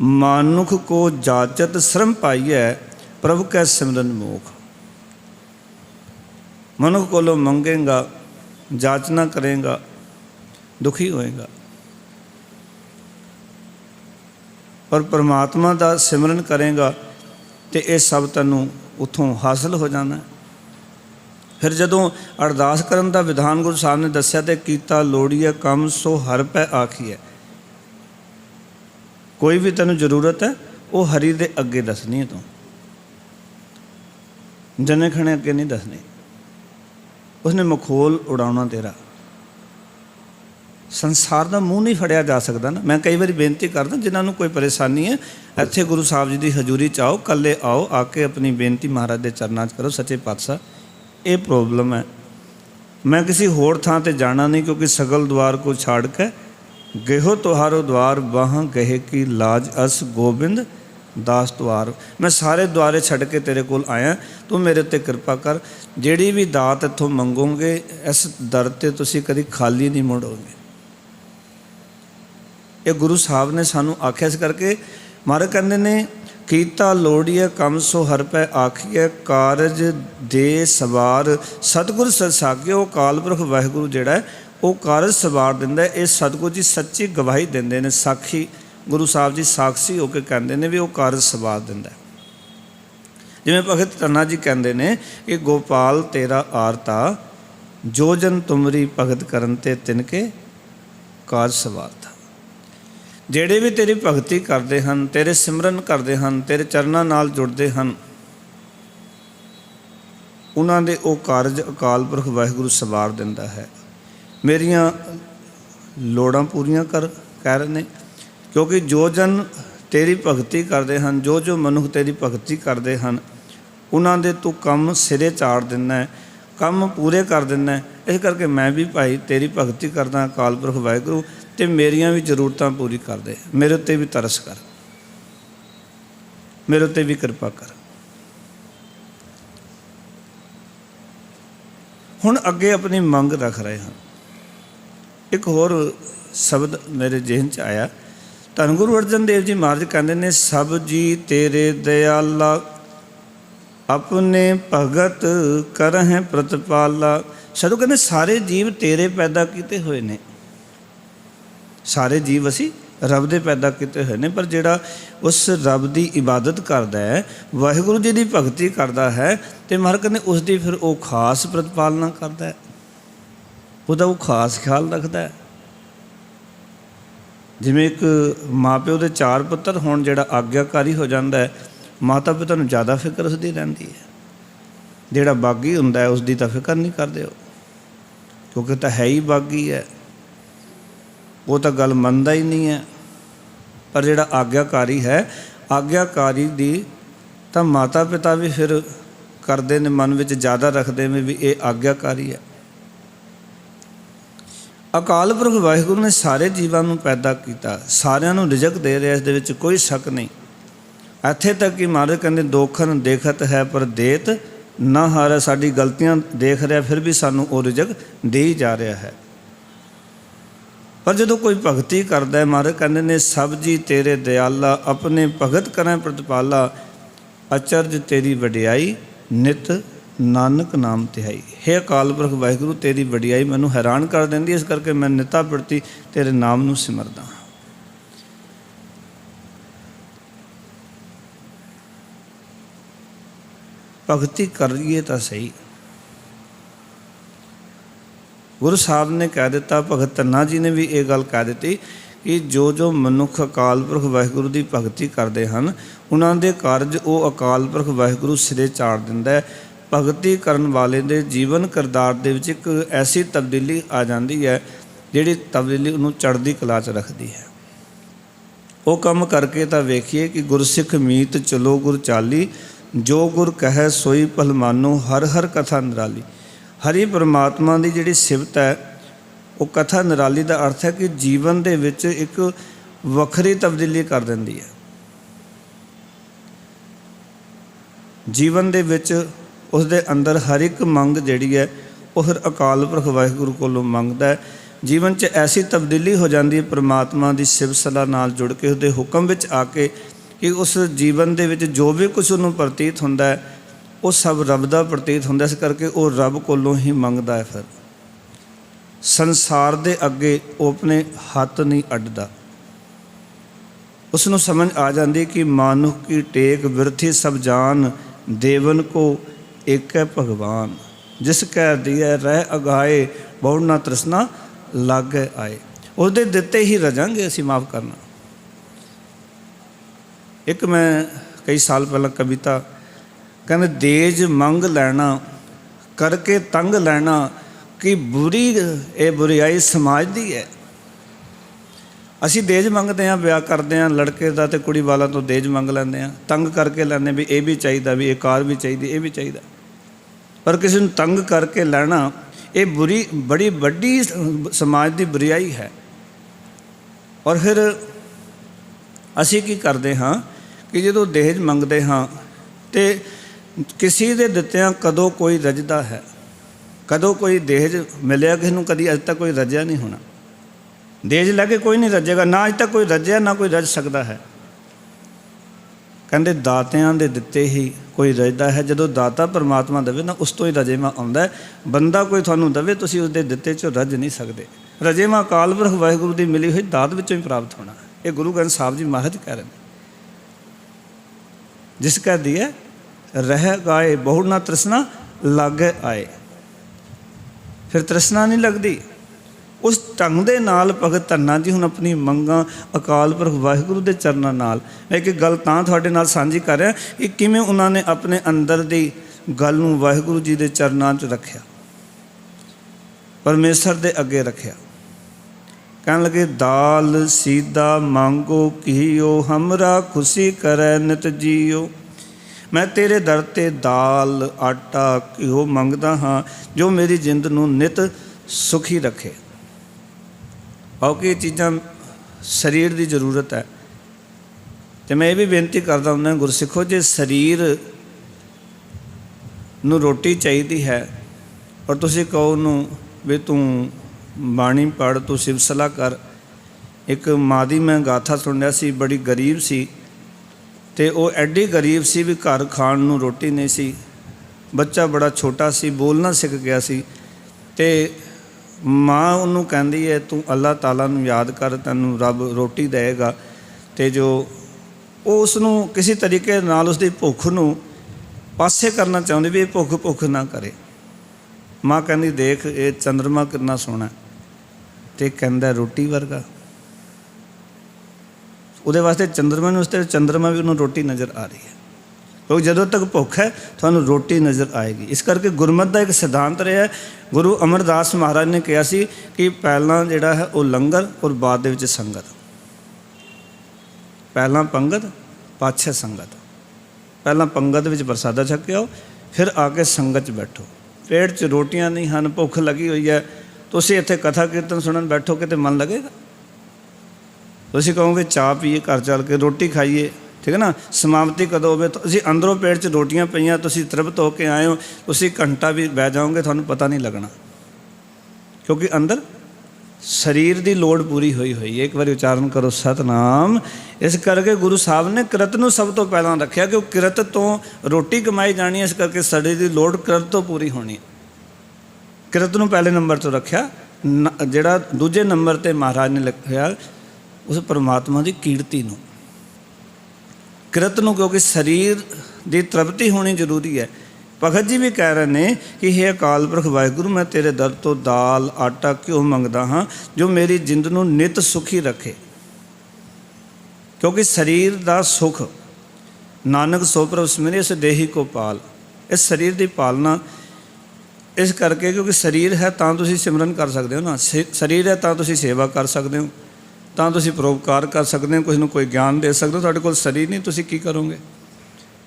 ਮਾਨੁਖ ਕੋ ਜਾਚਤ ਸ਼ਰਮ ਪਾਈਐ, ਪ੍ਰਭ ਕੈ ਸਿਮਰਨ ਮੋਖ। ਮਨੁੱਖ ਕੋਲੋਂ ਮੰਗੇਗਾ, ਜਾਚਨਾ ਕਰੇਗਾ, ਦੁਖੀ ਹੋਏਗਾ। ਪਰ ਪਰਮਾਤਮਾ ਦਾ ਸਿਮਰਨ ਕਰੇਗਾ ਤੇ ਇਹ ਸਭ ਤੈਨੂੰ ਉੱਥੋਂ ਹਾਸਲ ਹੋ ਜਾਣਾ। ਫਿਰ ਜਦੋਂ ਅਰਦਾਸ ਕਰਨ ਦਾ ਵਿਧਾਨ ਗੁਰੂ ਸਾਹਿਬ ਨੇ ਦੱਸਿਆ, ਤੇ ਕੀਤਾ ਲੋੜੀਏ ਕੰਮ ਸੋ ਹਰਿ ਪੈ ਆਖੀਐ। ਕੋਈ ਵੀ ਤੈਨੂੰ ਜ਼ਰੂਰਤ ਹੈ ਉਹ ਹਰੀ ਦੇ ਅੱਗੇ ਦੱਸਣੀ ਹੈ, ਤੂੰ ਜਨੇ ਖਣੇ ਅੱਗੇ ਨਹੀਂ ਦੱਸਣੀ। ਉਸਨੇ ਮਖੌਲ ਉਡਾਉਣਾ ਤੇਰਾ। ਸੰਸਾਰ ਦਾ ਮੂੰਹ ਨਹੀਂ ਫੜਿਆ ਜਾ ਸਕਦਾ ਨਾ। ਮੈਂ ਕਈ ਵਾਰੀ ਬੇਨਤੀ ਕਰਦਾ, ਜਿਨ੍ਹਾਂ ਨੂੰ ਕੋਈ ਪਰੇਸ਼ਾਨੀ ਹੈ ਇੱਥੇ ਗੁਰੂ ਸਾਹਿਬ ਜੀ ਦੀ ਹਜ਼ੂਰੀ 'ਚ ਆਓ, ਇਕੱਲੇ ਆਓ, ਆ ਕੇ ਆਪਣੀ ਬੇਨਤੀ ਮਹਾਰਾਜ ਦੇ ਚਰਨਾਂ 'ਚ ਕਰੋ। ਸੱਚੇ ਪਾਤਸ਼ਾਹ ਇਹ ਪ੍ਰੋਬਲਮ ਹੈ, ਮੈਂ ਕਿਸੇ ਹੋਰ ਥਾਂ 'ਤੇ ਜਾਣਾ ਨਹੀਂ, ਕਿਉਂਕਿ ਸਗਲ ਦੁਆਰ ਕੋ ਛਾੜ ਕੇ ਗੇਹੋ ਤੁਹਾਰੋ ਦੁਆਰ, ਬਾਹਾਂ ਗਹੇ ਕੀ ਲਾਜ ਅਸ ਗੋਬਿੰਦ दास द्वार, मैं सारे द्वारे छड़ के तेरे कोल आया, तू मेरे ते कृपा कर। जिहड़ी भी दात इत्थों मंगोगे इस दर ते तुसीं कदी खाली नहीं मुड़ोगे। ये गुरु साहब ने सानू आख्या, इस करके महाराज कहते ने कीता लोड़िए कम सो हर पै आखिए, कारज दे सवार सतगुर सरसागे। वो काल पुरख वाहिगुरू जिहड़ा है वो कारज सवार दिंदा है। ये सतगुर जी सच्ची गवाही दिंदे ने, साखी गुरु साहब जी साक्षी होकर कहते हैं भी वो कारज सवार दिंदा है। जिवें भगत धन्ना जी कहते हैं कि गोपाल तेरा आरता, जो जन तुमरी भगत करन ते तिनके कारज सवारता। ਜਿਹੜੇ भी तेरी भगती करते हैं, तेरे सिमरन करते हैं, तेरे चरणों नाल जुड़ते हैं, उन्होंने वो कारज अकाल पुरख वाहिगुरू सवार दिंदा है। मेरियां लोड़ां पूरियां कर कह रहे हैं, क्योंकि जो जन तेरी भगती करते हैं, जो जो मनुख तेरी भगती करते हैं, उन्होंने तू कम सिरे चाड़ दिना है, कम पूरे कर दिना है। इस करके मैं भी भाई तेरी भगती करदा अकाल पुरख वाहिगुरू, ते मेरियां भी जरूरतां पूरी कर दे, मेरे उत्ते भी तरस कर, मेरे उत्ते भी कृपा कर। हुण अगे अपनी मंग रख रहे हैं। एक होर शब्द मेरे जेहन च आया, धन गुरु अर्जन देव जी महाराज कहते ने, सब जी तेरे दयाला, अपने भगत करहें प्रतिपाला। साधु कहते सारे जीव तेरे पैदा किए हुए ने, सारे जीव असी रब दे पैदा किए हुए ने, पर जिहड़ा उस रब की इबादत करता है, वाहिगुरू जी की भगती करता है, तो महाराज कहते उसकी फिर वो खास प्रतिपालना करता है, उसका वो खास ख्याल रखता है। जिवें एक माँ प्यो के 4 पुत्र होण, जिहड़ा आग्याकारी हो जाता है, माता पिता नूं ज़्यादा फिक्र उसकी रहिंदी है। जिहड़ा बागी हुंदा है उसकी तो फिक्र नहीं करते हो, क्योंकि तो है ही बागी है, वो तो गल मनता ही नहीं है। पर जिहड़ा आग्याकारी है, आग्याकारी दी तो माता पिता भी फिर करते ने, मन में ज़्यादा रखते हैं भी ये आग्याकारी है। अकाल पुरख वाहिगुरू ने सारे जीवां नूं पैदा किया, सारियां नूं रिजक दे रहा, इस दे विच कोई शक नहीं। इत्थे तक कि महाराज कहते दोखन देखत है पर देत ना हारे, साडी गलतियां देख रहा फिर भी सानू वो रिजक दे ही जा रहा है। पर जो कोई भगती करता है, महाराज कहते ने सब जी तेरे दयाला, अपने भगत करें प्रतिपाला, अचरज तेरी वडियाई नित नानक नाम तिहाई। हे अकाल पुरख वाहिगुरू तेरी वडियाई मैनू हैरान कर देंदी, इस करके मैं निता प्रति तेरे नाम नू सिमरदा। भगती करिए तो सही। गुरु साहब ने कह दिता, भगत धन्ना जी ने भी ये गल कह दी कि जो जो मनुख अकाल पुरख वाहिगुरू की भगती करते हैं, उन्होंने कारज वो अकाल पुरख वाहिगुरू सिरे चाड़ दिंदा है। भगती करन वाले दे जीवन किरदार दे विच एक ऐसी तब्दीली आ जाती है, जिहड़ी तब्दीली उन्होंने चढ़दी कला च रखती है। वो कम करके तो वेखिए कि गुरसिख मीत चलो गुर चाली, जो गुर कहे सोई भल मानो, हर हर कथा निराली। हरि परमात्मा की जिहड़ी सिफत है वो कथा निराली का अर्थ है कि जीवन दे विच एक वखरी तब्दीली कर दिंदी है। जीवन दे विच उसदे अंदर हर एक मंग जिहड़ी है वो फिर अकाल पुरख वाहिगुरू कोलों मंगदा है। जीवन च ऐसी तब्दीली हो जाती है परमात्मा की सिफत सलाह नाल जुड़ के, उसदे हुक्म विच आके, कि उस जीवन दे विच जो भी कुछ उन्होंने प्रतीत होंदा है वो सब रब का प्रतीत होंदा। इस करके वो रब कोलों ही मंगदा है। फिर संसार दे अगे वो अपने हथ नहीं अड्डदा। उसनों समझ आ जाती कि मानुख की टेक बिरथी सब जान, देवन को एक है भगवान, जिस कह दिया रह अगाए, बहु ना तृष्णा लागे आए। उसदे दिते ही रजांगे असी माफ़ करना। एक मैं कई साल पहला कविता कहते देज मंग लैना करके तंग लैना, कि बुरी ये बुराई समाज दी है। असी देज मंगते हैं, ब्याह करते हैं, लड़के का तो कुड़ी वाला तो देज मंग लेंगे हैं, तंग करके लैने भी ये भी चाहिए, भी ये कार भी चाहिए, ये भी चाहिए। पर किसी को तंग करके लैना ये बुरी बड़ी वड्डी समाज की बुराई है। और फिर असी की करते हाँ कि ਜਦੋਂ ਦਹੇਜ ਮੰਗਦੇ ਹਾਂ ਤੇ ਕਿਸੇ ਦੇ ਦਿੱਤਿਆਂ ਕਦੋਂ ਕੋਈ ਰੱਜਦਾ ਹੈ, ਕਦੋਂ ਕੋਈ ਦਹੇਜ ਮਿਲਿਆ ਕਿਸੇ ਨੂੰ, ਕਦੀ ਅੱਜ ਤੱਕ ਕੋਈ ਰੱਜਿਆ ਨਹੀਂ ਹੋਣਾ। ਦਹੇਜ ਲੈ ਕੇ ਕੋਈ ਨਹੀਂ ਰੱਜੇਗਾ, ਨਾ ਅੱਜ ਤੱਕ ਕੋਈ ਰੱਜਿਆ ਨਾ ਕੋਈ ਰੱਜ ਸਕਦਾ ਹੈ। ਕਹਿੰਦੇ ਦਾਤਿਆਂ ਦੇ ਦਿੱਤੇ ਹੀ ਕੋਈ ਰੱਜਦਾ ਹੈ। ਜਦੋਂ ਦਾਤਾ ਪਰਮਾਤਮਾ ਦੇਵੇ ਨਾ, ਉਸ ਤੋਂ ਹੀ ਰਜੇਵਾਂ ਆਉਂਦਾ। ਬੰਦਾ ਕੋਈ ਤੁਹਾਨੂੰ ਦੇਵੇ, ਤੁਸੀਂ ਉਸਦੇ ਦਿੱਤੇ 'ਚੋਂ ਰੱਜ ਨਹੀਂ ਸਕਦੇ। ਰਜੇਵਾਂ ਅਕਾਲ ਪੁਰਖ ਵਾਹਿਗੁਰੂ ਦੀ ਮਿਲੀ ਹੋਈ ਦਾਤ ਵਿੱਚੋਂ ਹੀ ਪ੍ਰਾਪਤ ਹੋਣਾ। ਇਹ ਗੁਰੂ ਗ੍ਰੰਥ ਸਾਹਿਬ ਜੀ ਮਹਾਰਾਜ ਕਹਿ ਰਹੇ ਨੇ, ਜਿਸ ਕਾ ਦੀਏ ਰਹਿ ਗਾਏ ਬਹੁ ਨਾ ਤ੍ਰਿਸ਼ਨਾ ਲਾਗੇ ਆਏ। ਫਿਰ ਤ੍ਰਿਸ਼ਨਾ ਨਹੀਂ ਲੱਗਦੀ। ਉਸ ਢੰਗ ਦੇ ਨਾਲ ਭਗਤ ਧੰਨਾ ਜੀ ਹੁਣ ਆਪਣੀ ਮੰਗਾਂ ਅਕਾਲ ਪੁਰਖ ਵਾਹਿਗੁਰੂ ਦੇ ਚਰਨਾਂ ਨਾਲ, ਮੈਂ ਇੱਕ ਗੱਲ ਤਾਂ ਤੁਹਾਡੇ ਨਾਲ ਸਾਂਝੀ ਕਰ ਰਿਹਾ ਕਿ ਕਿਵੇਂ ਉਹਨਾਂ ਨੇ ਆਪਣੇ ਅੰਦਰ ਦੀ ਗੱਲ ਨੂੰ ਵਾਹਿਗੁਰੂ ਜੀ ਦੇ ਚਰਨਾਂ 'ਚ ਰੱਖਿਆ, ਪਰਮੇਸ਼ਰ ਦੇ ਅੱਗੇ ਰੱਖਿਆ। ਕਹਿਣ ਲੱਗੇ ਦਾਲ ਸੀਦਾ ਮੰਗੋ ਕੀਓ, ਹਮਰਾ ਖੁਸ਼ੀ ਕਰੈ ਨਿਤ ਜੀਓ। ਮੈਂ ਤੇਰੇ ਦਰ 'ਤੇ ਦਾਲ ਆਟਾ ਘਿਓ ਮੰਗਦਾ ਹਾਂ ਜੋ ਮੇਰੀ ਜਿੰਦ ਨੂੰ ਨਿਤ ਸੁਖੀ ਰੱਖੇ। ਕਿਉਂਕਿ ਇਹ ਚੀਜ਼ਾਂ ਸਰੀਰ ਦੀ ਜ਼ਰੂਰਤ ਹੈ। ਅਤੇ ਮੈਂ ਇਹ ਵੀ ਬੇਨਤੀ ਕਰਦਾ ਹੁੰਦਾ ਗੁਰਸਿੱਖੋ, ਜੇ ਸਰੀਰ ਨੂੰ ਰੋਟੀ ਚਾਹੀਦੀ ਹੈ ਔਰ ਤੁਸੀਂ ਕਹੋ ਉਹਨੂੰ ਵੀ ਤੂੰ ਬਾਣੀ ਪੜ੍ਹ, ਤੂੰ ਸਿਵਸਲਾ ਕਰ। ਇੱਕ ਮਾਂ ਦੀ ਮੈਂ ਗਾਥਾ ਸੁਣਿਆ ਸੀ, ਬੜੀ ਗਰੀਬ ਸੀ ਅਤੇ ਉਹ ਐਡੀ ਗਰੀਬ ਸੀ ਵੀ ਘਰ ਖਾਣ ਨੂੰ ਰੋਟੀ ਨਹੀਂ ਸੀ। ਬੱਚਾ ਬੜਾ ਛੋਟਾ ਸੀ, ਬੋਲਣਾ ਸਿੱਖ ਗਿਆ ਸੀ ਅਤੇ ਮਾਂ ਉਹਨੂੰ ਕਹਿੰਦੀ ਹੈ ਤੂੰ ਅੱਲਾਹ ਤਾਲਾ ਨੂੰ ਯਾਦ ਕਰ, ਤੈਨੂੰ ਰੱਬ ਰੋਟੀ ਦੇਵੇਗਾ। ਅਤੇ ਜੋ ਉਹ ਉਸ ਨੂੰ ਕਿਸੇ ਤਰੀਕੇ ਨਾਲ ਉਸਦੀ ਭੁੱਖ ਨੂੰ ਪਾਸੇ ਕਰਨਾ ਚਾਹੁੰਦੀ ਵੀ ਇਹ ਭੁੱਖ ਨਾ ਕਰੇ। ਮਾਂ ਕਹਿੰਦੀ ਦੇਖ ਇਹ ਚੰਦਰਮਾ ਕਿੰਨਾ ਸੋਹਣਾ, ਅਤੇ ਕਹਿੰਦਾ ਰੋਟੀ ਵਰਗਾ। ਉਹਦੇ ਵਾਸਤੇ ਚੰਦਰਮਾ ਨੂੰ, ਉਸ 'ਤੇ ਚੰਦਰਮਾ ਵੀ ਉਹਨੂੰ ਰੋਟੀ ਨਜ਼ਰ ਆ ਰਹੀ ਹੈ, ਕਿਉਂਕਿ ਜਦੋਂ ਤੱਕ ਭੁੱਖ ਹੈ ਤੁਹਾਨੂੰ ਰੋਟੀ ਨਜ਼ਰ ਆਏਗੀ। ਇਸ ਕਰਕੇ ਗੁਰਮਤਿ ਦਾ ਇੱਕ ਸਿਧਾਂਤ ਰਿਹਾ। ਗੁਰੂ ਅਮਰਦਾਸ ਮਹਾਰਾਜ ਨੇ ਕਿਹਾ ਸੀ ਕਿ ਪਹਿਲਾਂ ਜਿਹੜਾ ਹੈ ਉਹ ਲੰਗਰ ਔਰ ਬਾਅਦ ਦੇ ਵਿੱਚ ਸੰਗਤ। ਪਹਿਲਾਂ ਪੰਗਤ ਪਾਛੇ ਸੰਗਤ। ਪਹਿਲਾਂ ਪੰਗਤ ਵਿੱਚ ਪ੍ਰਸਾਦਾ ਛਕ ਕੇ ਆਓ, ਫਿਰ ਆ ਕੇ ਸੰਗਤ 'ਚ ਬੈਠੋ। ਪੇਟ 'ਚ ਰੋਟੀਆਂ ਨਹੀਂ ਹਨ, ਭੁੱਖ ਲੱਗੀ ਹੋਈ ਹੈ, ਤੁਸੀਂ ਇੱਥੇ ਕਥਾ ਕੀਰਤਨ ਸੁਣਨ ਬੈਠੋਗੇ ਤਾਂ ਮਨ ਲੱਗੇਗਾ? ਤੁਸੀਂ ਕਹੋਗੇ ਚਾਹ ਪੀਏ ਘਰ ਚੱਲ ਕੇ, ਰੋਟੀ ਖਾਈਏ, ਠੀਕ ਹੈ ਨਾ, ਸਮਾਪਤੀ ਕਦੋਂ ਹੋਵੇ? ਤੁਸੀਂ ਅੰਦਰੋਂ ਪੇਟ 'ਚ ਰੋਟੀਆਂ ਪਈਆਂ, ਤੁਸੀਂ ਤ੍ਰਿਪਤ ਹੋ ਕੇ ਆਏ ਹੋ, ਤੁਸੀਂ ਘੰਟਾ ਵੀ ਬਹਿ ਜਾਓਗੇ ਤੁਹਾਨੂੰ ਪਤਾ ਨਹੀਂ ਲੱਗਣਾ, ਕਿਉਂਕਿ ਅੰਦਰ ਸਰੀਰ ਦੀ ਲੋੜ ਪੂਰੀ ਹੋਈ ਹੋਈ ਹੈ। ਇੱਕ ਵਾਰੀ ਉਚਾਰਨ ਕਰੋ ਸਤਨਾਮ। ਇਸ ਕਰਕੇ ਗੁਰੂ ਸਾਹਿਬ ਨੇ ਕਿਰਤ ਨੂੰ ਸਭ ਤੋਂ ਪਹਿਲਾਂ ਰੱਖਿਆ, ਕਿ ਉਹ ਕਿਰਤ ਤੋਂ ਰੋਟੀ ਕਮਾਈ ਜਾਣੀ ਹੈ। ਇਸ ਕਰਕੇ ਸਰੀਰ ਦੀ ਲੋੜ ਕਿਰਤ ਤੋਂ ਪੂਰੀ ਹੋਣੀ। ਕਿਰਤ ਨੂੰ ਪਹਿਲੇ ਨੰਬਰ ਤੋਂ ਰੱਖਿਆ। ਜਿਹੜਾ ਦੂਜੇ ਨੰਬਰ 'ਤੇ ਮਹਾਰਾਜ ਨੇ ਲਿਖਿਆ ਉਸ ਪਰਮਾਤਮਾ ਦੀ ਕੀਰਤੀ ਨੂੰ, ਕਿਰਤ ਨੂੰ, ਕਿਉਂਕਿ ਸਰੀਰ ਦੀ ਤ੍ਰਿਪਤੀ ਹੋਣੀ ਜ਼ਰੂਰੀ ਹੈ। ਭਗਤ ਜੀ ਵੀ ਕਹਿ ਰਹੇ ਨੇ ਕਿ ਹੇ ਅਕਾਲ ਪੁਰਖ ਵਾਹਿਗੁਰੂ, ਮੈਂ ਤੇਰੇ ਦਰ ਤੋਂ ਦਾਲ ਆਟਾ ਘਿਓ ਮੰਗਦਾ ਹਾਂ ਜੋ ਮੇਰੀ ਜਿੰਦ ਨੂੰ ਨਿਤ ਸੁਖੀ ਰੱਖੇ। ਕਿਉਂਕਿ ਸਰੀਰ ਦਾ ਸੁਖ ਨਾਨਕ ਸੋ ਪ੍ਰਭ ਸਿਮਰਿ ਇਸ ਦੇਹੀ ਕੋ ਪਾਲ। ਇਸ ਸਰੀਰ ਦੀ ਪਾਲਣਾ ਇਸ ਕਰਕੇ, ਕਿਉਂਕਿ ਸਰੀਰ ਹੈ ਤਾਂ ਤੁਸੀਂ ਸਿਮਰਨ ਕਰ ਸਕਦੇ ਹੋ ਨਾ, ਸਰੀਰ ਹੈ ਤਾਂ ਤੁਸੀਂ ਸੇਵਾ ਕਰ ਸਕਦੇ ਹੋ, ਤਾਂ ਤੁਸੀਂ ਪਰਉਪਕਾਰ ਕਰ ਸਕਦੇ ਹੋ, ਕਿਸੇ ਨੂੰ ਕੋਈ ਗਿਆਨ ਦੇ ਸਕਦੇ ਹੋ। ਤੁਹਾਡੇ ਕੋਲ ਸਰੀਰ ਨਹੀਂ, ਤੁਸੀਂ ਕੀ ਕਰੋਗੇ?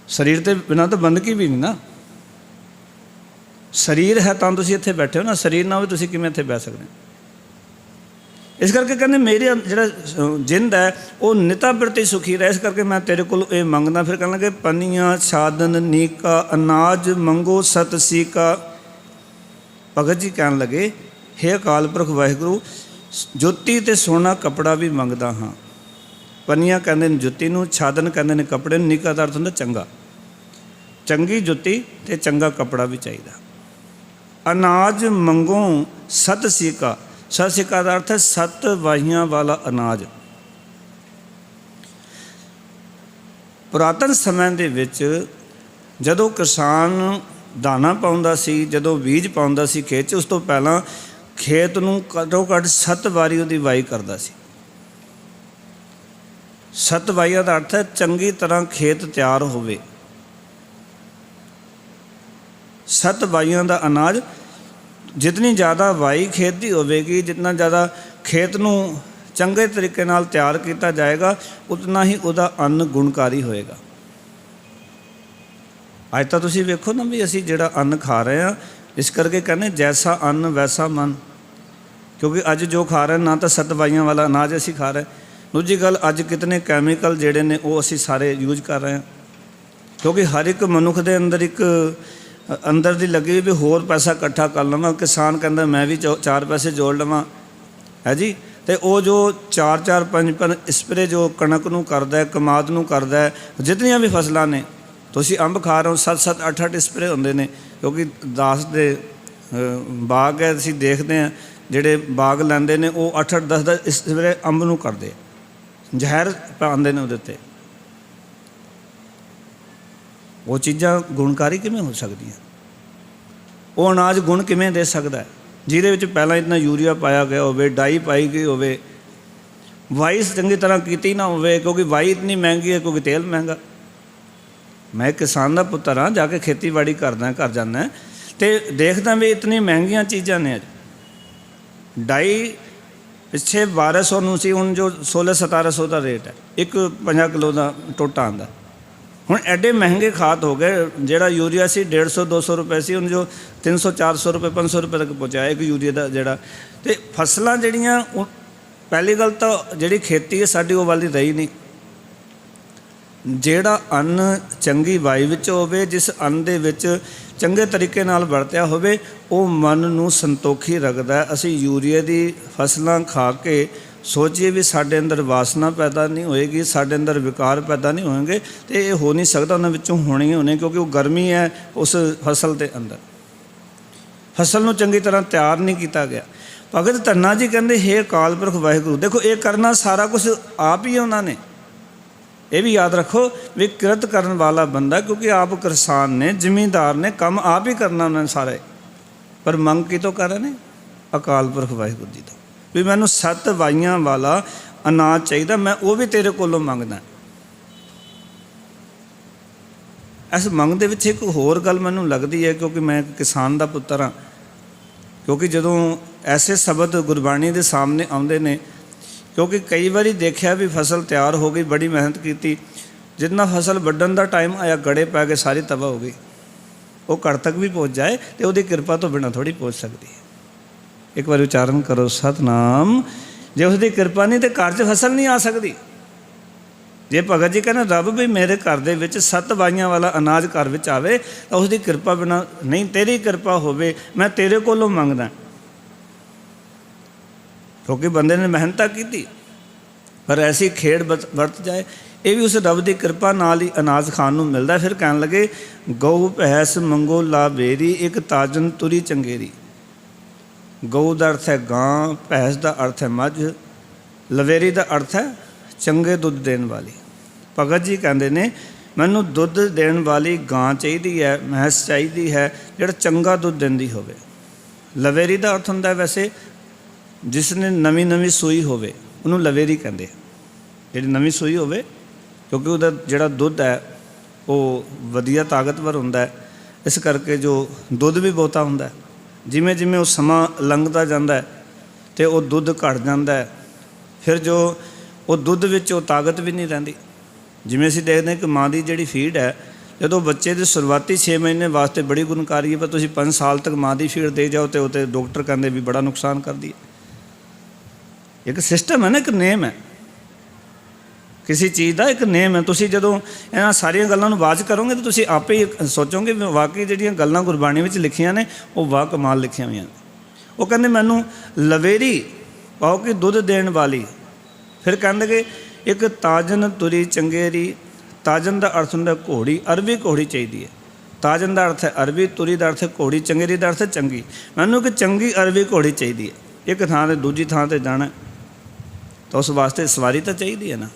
ਸਰੀਰ ਦੇ ਬਿਨਾਂ ਤਾਂ ਬੰਦਗੀ ਵੀ ਨਹੀਂ ਨਾ। ਸਰੀਰ ਹੈ ਤਾਂ ਤੁਸੀਂ ਇੱਥੇ ਬੈਠੇ ਹੋ ਨਾ, ਸਰੀਰ ਨਾ ਹੋਵੇ ਤੁਸੀਂ ਕਿਵੇਂ ਇੱਥੇ ਬਹਿ ਸਕਦੇ ਹੋ? ਇਸ ਕਰਕੇ ਕਹਿੰਦੇ ਮੇਰੇ ਜਿਹੜਾ ਜਿੰਦ ਹੈ ਉਹ ਨਿਤਾ ਪ੍ਰਤੀ ਸੁਖੀ ਰਹੇ। ਇਸ ਕਰਕੇ ਮੈਂ ਤੇਰੇ ਕੋਲ ਇਹ ਮੰਗਦਾ। ਫਿਰ ਕਹਿਣ ਲੱਗੇ ਪਨੀਆਂ ਛਾਦਨ ਨੀਕਾ ਅਨਾਜ ਮੰਗੋ ਸਤ ਸੀਕਾ। ਭਗਤ ਜੀ ਕਹਿਣ ਲੱਗੇ ਹੇ ਅਕਾਲ ਪੁਰਖ ਵਾਹਿਗੁਰੂ, ਜੋਤੀ ਅਤੇ ਸੋਨਾ ਕੱਪੜਾ ਵੀ ਮੰਗਦਾ ਹਾਂ। ਪਨੀਆਂ ਕਹਿੰਦੇ ਨੇ ਜੁੱਤੀ ਨੂੰ, ਛਾਦਨ ਕਹਿੰਦੇ ਨੇ ਕੱਪੜੇ ਨੂੰ, ਨੀਕਾ ਦਾ ਅਰਥ ਹੁੰਦਾ ਚੰਗਾ, ਚੰਗੀ ਜੁੱਤੀ ਅਤੇ ਚੰਗਾ ਕੱਪੜਾ ਵੀ ਚਾਹੀਦਾ। ਅਨਾਜ ਮੰਗੋ ਸਤ ਸੀਕਾ। ਸਤ ਸੀਕਾ ਦਾ ਅਰਥ ਹੈ 7 ਵਾਹੀਆਂ ਵਾਲਾ ਅਨਾਜ। ਪੁਰਾਤਨ ਸਮੇਂ ਦੇ ਵਿੱਚ ਜਦੋਂ ਕਿਸਾਨ ਦਾਣਾ ਪਾਉਂਦਾ ਸੀ, ਜਦੋਂ ਬੀਜ ਪਾਉਂਦਾ ਸੀ ਖੇਤ 'ਚ, ਉਸ ਤੋਂ ਪਹਿਲਾਂ ਖੇਤ ਨੂੰ ਘੱਟੋ ਘੱਟ 7 ਵਾਰੀ ਉਹਦੀ ਵਾਈ ਕਰਦਾ ਸੀ। 7 ਵਾਹੀਆਂ ਦਾ ਅਰਥ ਹੈ ਚੰਗੀ ਤਰ੍ਹਾਂ ਖੇਤ ਤਿਆਰ ਹੋਵੇ। 7 ਵਾਹੀਆਂ ਦਾ ਅਨਾਜ। ਜਿਤਨੀ ਜ਼ਿਆਦਾ ਵਾਈ ਖੇਤ ਦੀ ਹੋਵੇਗੀ, ਜਿਤਨਾ ਜ਼ਿਆਦਾ ਖੇਤ ਨੂੰ ਚੰਗੇ ਤਰੀਕੇ ਨਾਲ ਤਿਆਰ ਕੀਤਾ ਜਾਏਗਾ, ਉਤਨਾ ਹੀ ਉਹਦਾ ਅੰਨ ਗੁਣਕਾਰੀ ਹੋਏਗਾ। ਅੱਜ ਤਾਂ ਤੁਸੀਂ ਵੇਖੋ ਨਾ ਵੀ ਅਸੀਂ ਜਿਹੜਾ ਅੰਨ ਖਾ ਰਹੇ ਹਾਂ, ਇਸ ਕਰਕੇ ਕਹਿੰਦੇ ਜੈਸਾ ਅੰਨ ਵੈਸਾ ਮਨ। ਕਿਉਂਕਿ ਅੱਜ ਜੋ ਖਾ ਰਹੇ ਨਾ ਤਾਂ 7 ਵਾਹੀਆਂ ਵਾਲਾ ਅਨਾਜ ਅਸੀਂ ਖਾ ਰਹੇ, दूजी गल अज कितने कैमिकल जिहड़े ने वो असी सारे यूज कर रहे हैं, क्योंकि हर एक मनुख के अंदर एक अंदर दी लगी भी होर पैसा इकट्ठा कर लवां। किसान कहता मैं भी 4 पैसे जोड़ लवां है जी। तो वो जो 4-4 5-5 स्प्रे जो कणक नूं करदा है, कमाद नूं करदा है, जितनियां भी फसलां ने, तुसीं अंब खा रहे हो 7-7 8-8 स्प्रे होंदे ने, क्योंकि 10 दे बाग है असीं देखते हैं जिहड़े बाग लैंदे ने वो 8-8 10-10 स्प्रे अंब नूं करदे, ਜ਼ਹਿਰ ਪਾਉਂਦੇ ਨੇ ਉਹਦੇ 'ਤੇ। ਉਹ ਚੀਜ਼ਾਂ ਗੁਣਕਾਰੀ ਕਿਵੇਂ ਹੋ ਸਕਦੀਆਂ? ਉਹ ਅਨਾਜ ਗੁਣ ਕਿਵੇਂ ਦੇ ਸਕਦਾ ਹੈ ਜਿਹਦੇ ਵਿੱਚ ਪਹਿਲਾਂ ਇਤਨਾ ਯੂਰੀਆ ਪਾਇਆ ਗਿਆ ਹੋਵੇ, ਡਾਈ ਪਾਈ ਗਈ ਹੋਵੇ, ਵਾਈ ਚੰਗੀ ਤਰ੍ਹਾਂ ਕੀਤੀ ਨਾ ਹੋਵੇ, ਕਿਉਂਕਿ ਵਾਈ ਇਤਨੀ ਮਹਿੰਗੀ ਹੈ, ਕਿਉਂਕਿ ਤੇਲ ਮਹਿੰਗਾ। ਮੈਂ ਕਿਸਾਨ ਦਾ ਪੁੱਤਰ ਹਾਂ, ਜਾ ਕੇ ਖੇਤੀਬਾੜੀ ਕਰਦਾ, ਘਰ ਜਾਂਦਾ ਅਤੇ ਦੇਖਦਾ ਵੀ ਇਤਨੀ ਮਹਿੰਗੀਆਂ ਚੀਜ਼ਾਂ ਨੇ। ਡਾਈ ਪਿੱਛੇ 1200 ਨੂੰ ਸੀ, ਹੁਣ ਜੋ 1600-1700 ਦਾ ਰੇਟ ਹੈ, ਇੱਕ 50 ਕਿਲੋ ਦਾ ਟੋਟਾ ਆਉਂਦਾ। ਹੁਣ ਐਡੇ ਮਹਿੰਗੇ ਖਾਦ ਹੋ ਗਏ, ਜਿਹੜਾ ਯੂਰੀਆ ਸੀ 150-200 ਰੁਪਏ ਸੀ, ਹੁਣ ਜੋ 300-400 ਰੁਪਏ 500 ਰੁਪਏ ਤੱਕ ਪਹੁੰਚਿਆ ਇੱਕ ਯੂਰੀਆ ਦਾ ਜਿਹੜਾ। ਅਤੇ ਫਸਲਾਂ ਜਿਹੜੀਆਂ, ਪਹਿਲੀ ਗੱਲ ਤਾਂ ਜਿਹੜੀ ਖੇਤੀ ਹੈ ਸਾਡੀ ਉਹ ਵਾਲੀ ਰਹੀ ਨਹੀਂ। ਜਿਹੜਾ ਅੰਨ ਚੰਗੀ ਵਾਈ ਵਿੱਚ ਹੋਵੇ, ਜਿਸ ਅੰਨ ਦੇ ਵਿੱਚ ਚੰਗੇ ਤਰੀਕੇ ਨਾਲ ਵਰਤਿਆ ਹੋਵੇ, ਉਹ ਮਨ ਨੂੰ ਸੰਤੋਖੀ ਰੱਖਦਾ। ਅਸੀਂ ਯੂਰੀਆ ਦੀ ਫਸਲਾਂ ਖਾ ਕੇ ਸੋਚੀਏ ਵੀ ਸਾਡੇ ਅੰਦਰ ਵਾਸਨਾ ਪੈਦਾ ਨਹੀਂ ਹੋਏਗੀ, ਸਾਡੇ ਅੰਦਰ ਵਿਕਾਰ ਪੈਦਾ ਨਹੀਂ ਹੋਣਗੇ, ਅਤੇ ਇਹ ਹੋ ਨਹੀਂ ਸਕਦਾ। ਉਹਨਾਂ ਵਿੱਚੋਂ ਹੋਣੀ ਹੋਣੇ, ਕਿਉਂਕਿ ਉਹ ਗਰਮੀ ਹੈ ਉਸ ਫਸਲ ਦੇ ਅੰਦਰ। ਫਸਲ ਨੂੰ ਚੰਗੀ ਤਰ੍ਹਾਂ ਤਿਆਰ ਨਹੀਂ ਕੀਤਾ ਗਿਆ। ਭਗਤ ਧੰਨਾ ਜੀ ਕਹਿੰਦੇ ਹੇ ਅਕਾਲ ਪੁਰਖ ਵਾਹਿਗੁਰੂ, ਦੇਖੋ ਇਹ ਕਰਨਾ ਸਾਰਾ ਕੁਛ ਆਪ ਹੀ ਉਹਨਾਂ ਨੇ। ਇਹ ਵੀ ਯਾਦ ਰੱਖੋ ਵੀ ਕਿਰਤ ਕਰਨ ਵਾਲਾ ਬੰਦਾ, ਕਿਉਂਕਿ ਆਪ ਕਿਸਾਨ ਨੇ, ਜ਼ਿਮੀਂਦਾਰ ਨੇ, ਕੰਮ ਆਪ ਹੀ ਕਰਨਾ ਉਹਨਾਂ ਨੇ ਸਾਰੇ। ਪਰ ਮੰਗ ਕਿਤੋਂ ਕਰ ਰਹੇ ਨੇ? ਅਕਾਲ ਪੁਰਖ ਵਾਹਿਗੁਰੂ ਜੀ ਤੋਂ, ਵੀ ਮੈਨੂੰ 7 ਵਾਈਆਂ ਵਾਲਾ ਅਨਾਜ ਚਾਹੀਦਾ, ਮੈਂ ਉਹ ਵੀ ਤੇਰੇ ਕੋਲੋਂ ਮੰਗਦਾ। ਇਸ ਮੰਗ ਦੇ ਵਿੱਚ ਇੱਕ ਹੋਰ ਗੱਲ ਮੈਨੂੰ ਲੱਗਦੀ ਹੈ, ਕਿਉਂਕਿ ਮੈਂ ਇੱਕ ਕਿਸਾਨ ਦਾ ਪੁੱਤਰ ਹਾਂ, ਕਿਉਂਕਿ ਜਦੋਂ ਐਸੇ ਸ਼ਬਦ ਗੁਰਬਾਣੀ ਦੇ ਸਾਹਮਣੇ ਆਉਂਦੇ ਨੇ, ਕਿਉਂਕਿ ਕਈ ਵਾਰੀ ਦੇਖਿਆ ਵੀ ਫਸਲ ਤਿਆਰ ਹੋ ਗਈ, ਬੜੀ ਮਿਹਨਤ ਕੀਤੀ, ਜਿੰਨਾ ਫਸਲ ਵੱਢਣ ਦਾ ਟਾਈਮ ਆਇਆ ਗੜੇ ਪੈ ਕੇ ਸਾਰੀ ਤਬਾਹ ਹੋ ਗਈ। ਉਹ ਘਰ ਤੱਕ ਵੀ ਪਹੁੰਚ ਜਾਏ ਤੇ ਉਹਦੀ ਕਿਰਪਾ ਤੋਂ ਬਿਨਾਂ ਥੋੜ੍ਹੀ ਪਹੁੰਚ ਸਕਦੀ ਹੈ। ਇੱਕ ਵਾਰ ਉਚਾਰਨ ਕਰੋ ਸਤਨਾਮ। ਜੇ ਉਸਦੀ ਕਿਰਪਾ ਨਹੀਂ ਤੇ ਘਰ 'ਚ ਫਸਲ ਨਹੀਂ ਆ ਸਕਦੀ। ਜੇ ਭਗਤ ਜੀ ਕਹਿੰਦੇ ਰੱਬ ਵੀ ਮੇਰੇ ਘਰ ਦੇ ਵਿੱਚ 7 ਵਾਈਆਂ ਵਾਲਾ ਅਨਾਜ ਘਰ ਵਿੱਚ ਆਵੇ ਤਾਂ ਉਸਦੀ ਕਿਰਪਾ ਬਿਨਾਂ ਨਹੀਂ, ਤੇਰੀ ਕਿਰਪਾ ਹੋਵੇ, ਮੈਂ ਤੇਰੇ ਕੋਲੋਂ ਮੰਗਦਾ। ਕਿਉਂਕਿ ਬੰਦੇ ਨੇ ਮਿਹਨਤ ਕੀਤੀ, ਪਰ ਐਸੀ ਖੇਡ ਵਰਤ ਜਾਏ, ਇਹ ਵੀ ਉਸ ਰੱਬ ਦੀ ਕਿਰਪਾ ਨਾਲ ਹੀ ਅਨਾਜ ਖਾਣ ਨੂੰ ਮਿਲਦਾ। ਫਿਰ ਕਹਿਣ ਲੱਗੇ ਗਊ ਭੈਂਸ ਮੰਗੋ ਲਾਵੇਰੀ, ਇੱਕ ਤਾਜਨ ਤੁਰੀ ਚੰਗੇਰੀ। ਗਊ ਦਾ ਅਰਥ ਹੈ ਗਾਂ, ਭੈਂਸ ਦਾ ਅਰਥ ਹੈ ਮੱਝ, ਲਵੇਰੀ ਦਾ ਅਰਥ ਹੈ ਚੰਗੇ ਦੁੱਧ ਦੇਣ ਵਾਲੀ। ਭਗਤ ਜੀ ਕਹਿੰਦੇ ਨੇ ਮੈਨੂੰ ਦੁੱਧ ਦੇਣ ਵਾਲੀ ਗਾਂ ਚਾਹੀਦੀ ਹੈ, ਭੈਂਸ ਚਾਹੀਦੀ ਹੈ ਜਿਹੜਾ ਚੰਗਾ ਦੁੱਧ ਦਿੰਦੀ ਹੋਵੇ। ਲਵੇਰੀ ਦਾ ਅਰਥ ਹੁੰਦਾ ਵੈਸੇ ਜਿਸ ਨੇ ਨਵੀਂ ਸੂਈ ਹੋਵੇ, ਉਹਨੂੰ ਲਵੇਰੀ ਕਹਿੰਦੇ। ਜਿਹੜੀ ਨਵੀਂ ਸੂਈ ਹੋਵੇ, ਕਿਉਂਕਿ ਉਹਦਾ ਜਿਹੜਾ ਦੁੱਧ ਹੈ ਉਹ ਵਧੀਆ ਤਾਕਤਵਰ ਹੁੰਦਾ ਹੈ, ਇਸ ਕਰਕੇ ਜੋ ਦੁੱਧ ਵੀ ਬਹੁਤਾ ਹੁੰਦਾ। ਜਿਵੇਂ ਜਿਵੇਂ ਉਹ ਸਮਾਂ ਲੰਘਦਾ ਜਾਂਦਾ ਅਤੇ ਉਹ ਦੁੱਧ ਘੱਟ ਜਾਂਦਾ, ਫਿਰ ਜੋ ਉਹ ਦੁੱਧ ਵਿੱਚ ਉਹ ਤਾਕਤ ਵੀ ਨਹੀਂ ਰਹਿੰਦੀ। ਜਿਵੇਂ ਅਸੀਂ ਦੇਖਦੇ ਹਾਂ ਕਿ ਮਾਂ ਦੀ ਜਿਹੜੀ ਫੀਡ ਹੈ, ਜਦੋਂ ਬੱਚੇ ਦੇ ਸ਼ੁਰੂਆਤੀ 6 ਮਹੀਨੇ ਵਾਸਤੇ ਬੜੀ ਗੁਣਕਾਰੀ ਹੈ, ਪਰ ਤੁਸੀਂ 5 ਸਾਲ ਤੱਕ ਮਾਂ ਦੀ ਫੀਡ ਦੇ ਜਾਓ ਅਤੇ ਡਾਕਟਰ ਕਹਿੰਦੇ ਵੀ ਬੜਾ ਨੁਕਸਾਨ ਕਰਦੀ ਹੈ। ਇੱਕ ਸਿਸਟਮ ਹੈ ਨਾ, ਇੱਕ ਨੇਮ ਹੈ, ਕਿਸੇ ਚੀਜ਼ ਦਾ ਇੱਕ ਨੇਮ ਹੈ। ਤੁਸੀਂ ਜਦੋਂ ਇਹਨਾਂ ਸਾਰੀਆਂ ਗੱਲਾਂ ਨੂੰ ਵਾਚ ਕਰੋਗੇ ਤਾਂ ਤੁਸੀਂ ਆਪੇ ਹੀ ਸੋਚੋਗੇ ਵੀ ਵਾਕਈ ਜਿਹੜੀਆਂ ਗੱਲਾਂ ਗੁਰਬਾਣੀ ਵਿੱਚ ਲਿਖੀਆਂ ਨੇ ਉਹ ਵਾਹ ਕਮਾਲ ਲਿਖੀਆਂ ਹੋਈਆਂ ਨੇ। ਉਹ ਕਹਿੰਦੇ ਮੈਨੂੰ ਲਵੇਰੀ ਪਾਓ ਕਿ ਦੁੱਧ ਦੇਣ ਵਾਲੀ। ਫਿਰ ਕਹਿੰਦੇ ਇੱਕ ਤਾਜਨ ਤੁਰੀ ਚੰਗੇਰੀ। ਤਾਜਨ ਦਾ ਅਰਥ ਹੁੰਦਾ ਘੋੜੀ, ਅਰਬੀ ਘੋੜੀ ਚਾਹੀਦੀ ਹੈ। ਤਾਜਨ ਦਾ ਅਰਥ ਹੈ ਅਰਬੀ, ਤੁਰੀ ਦਾ ਅਰਥ ਹੈ ਘੋੜੀ, ਚੰਗੇਰੀ ਦਾ ਅਰਥ ਹੈ ਚੰਗੀ। ਮੈਨੂੰ ਇੱਕ ਚੰਗੀ ਅਰਬੀ ਘੋੜੀ ਚਾਹੀਦੀ ਹੈ। ਇੱਕ ਥਾਂ 'ਤੇ ਦੂਜੀ ਥਾਂ 'ਤੇ ਜਾਣਾ ਤਾਂ ਉਸ ਵਾਸਤੇ ਸਵਾਰੀ ਤਾਂ ਚਾਹੀਦੀ ਹੈ ਨਾ।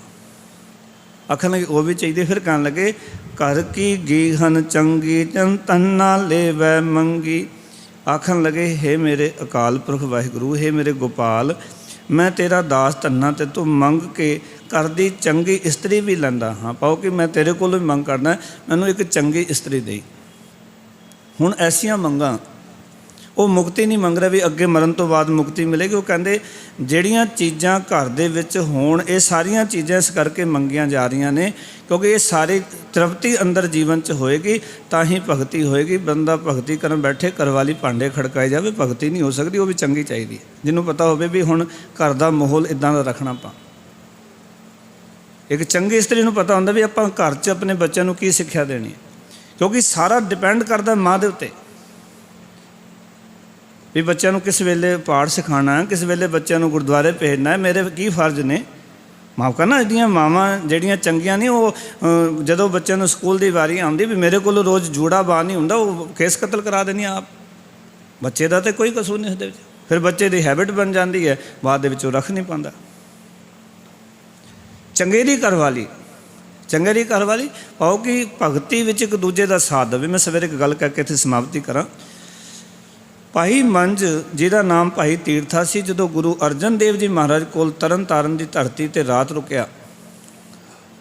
ਆਖਣ ਲੱਗੇ ਉਹ ਵੀ ਚਾਹੀਦੀ। ਫਿਰ ਕਹਿਣ ਲੱਗੇ ਘਰ ਕੀ ਗੀਹਨ ਚੰਗੀ ਤੰਨਾ ਲੈਵੈ ਮੰਗੀ। ਆਖਣ ਲੱਗੇ ਹੇ ਮੇਰੇ ਅਕਾਲ ਪੁਰਖ ਵਾਹਿਗੁਰੂ, ਹੇ ਮੇਰੇ ਗੋਪਾਲ, ਮੈਂ ਤੇਰਾ ਦਾਸ ਧੰਨਾ ਤੇ ਤੂੰ ਮੰਗ ਕੇ ਘਰ ਦੀ ਚੰਗੀ ਇਸਤਰੀ ਵੀ ਲੈਂਦਾ ਹਾਂ। ਪਾਓ ਕਿ ਮੈਂ ਤੇਰੇ ਕੋਲੋਂ ਵੀ ਮੰਗ ਕਰਦਾ, ਮੈਨੂੰ ਇੱਕ ਚੰਗੀ ਇਸਤਰੀ ਦੇਈ। ਹੁਣ ਐਸੀਆਂ ਮੰਗਾਂ, ਉਹ ਮੁਕਤੀ ਨਹੀਂ ਮੰਗ ਰਿਹਾ ਵੀ ਅੱਗੇ ਮਰਨ ਤੋਂ ਬਾਅਦ ਮੁਕਤੀ ਮਿਲੇਗੀ। ਉਹ ਕਹਿੰਦੇ ਜਿਹੜੀਆਂ ਚੀਜ਼ਾਂ ਘਰ ਦੇ ਵਿੱਚ ਹੋਣ, ਇਹ ਸਾਰੀਆਂ ਚੀਜ਼ਾਂ ਇਸ ਕਰਕੇ ਮੰਗੀਆਂ ਜਾ ਰਹੀਆਂ ਨੇ ਕਿਉਂਕਿ ਇਹ ਸਾਰੀ ਤ੍ਰਿਪਤੀ ਅੰਦਰ ਜੀਵਨ 'ਚ ਹੋਏਗੀ ਤਾਂ ਹੀ ਭਗਤੀ ਹੋਏਗੀ। ਬੰਦਾ ਭਗਤੀ ਕਰਨ ਬੈਠੇ ਘਰ ਵਾਲੀ ਭਾਂਡੇ ਖੜਕਾਏ ਜਾਵੇ, ਭਗਤੀ ਨਹੀਂ ਹੋ ਸਕਦੀ। ਉਹ ਵੀ ਚੰਗੀ ਚਾਹੀਦੀ, ਜਿਹਨੂੰ ਪਤਾ ਹੋਵੇ ਵੀ ਹੁਣ ਘਰ ਦਾ ਮਾਹੌਲ ਇੱਦਾਂ ਦਾ ਰੱਖਣਾ ਆਪਾਂ। एक चंगी इस्त्री नूं पता हुंदा भी आपां घर 'च अपने बच्चों नूं की सिक्ख्या देनी है, क्योंकि सारा डिपेंड करता माँ के उत्ते भी बच्चों नूं किस वेले पाठ सिखाना है, किस वेले बच्चों नूं गुरुद्वारे भेजना है, मेरे की फर्ज ने। माफ करना इहदियां मावां जिहड़ियां चंगियां नहीं, वो जदों बच्चों नूं स्कूल की वारी आउंदी भी मेरे कोल रोज़ जूड़ा बार नहीं हुंदा, वो केस कतल करा देनी आप। बच्चे का तो कोई कसूर नहीं उसदे, फिर बच्चे की हैबिट बन जाती है, बाद दे विच रख नहीं पाता। चंगेरी घरवाली, चंगेरी घरवाली पाओ कि भगती विच एक दूजे का साथ देवे। मैं सवेरे एक गल करके इत्थे समाप्ति करा। भाई मंझ जिहदा नाम भाई तीरथा सी, जदों गुरु अर्जन देव जी महाराज कोल तरन ताਰਨ की धरती ते रात रुकिया,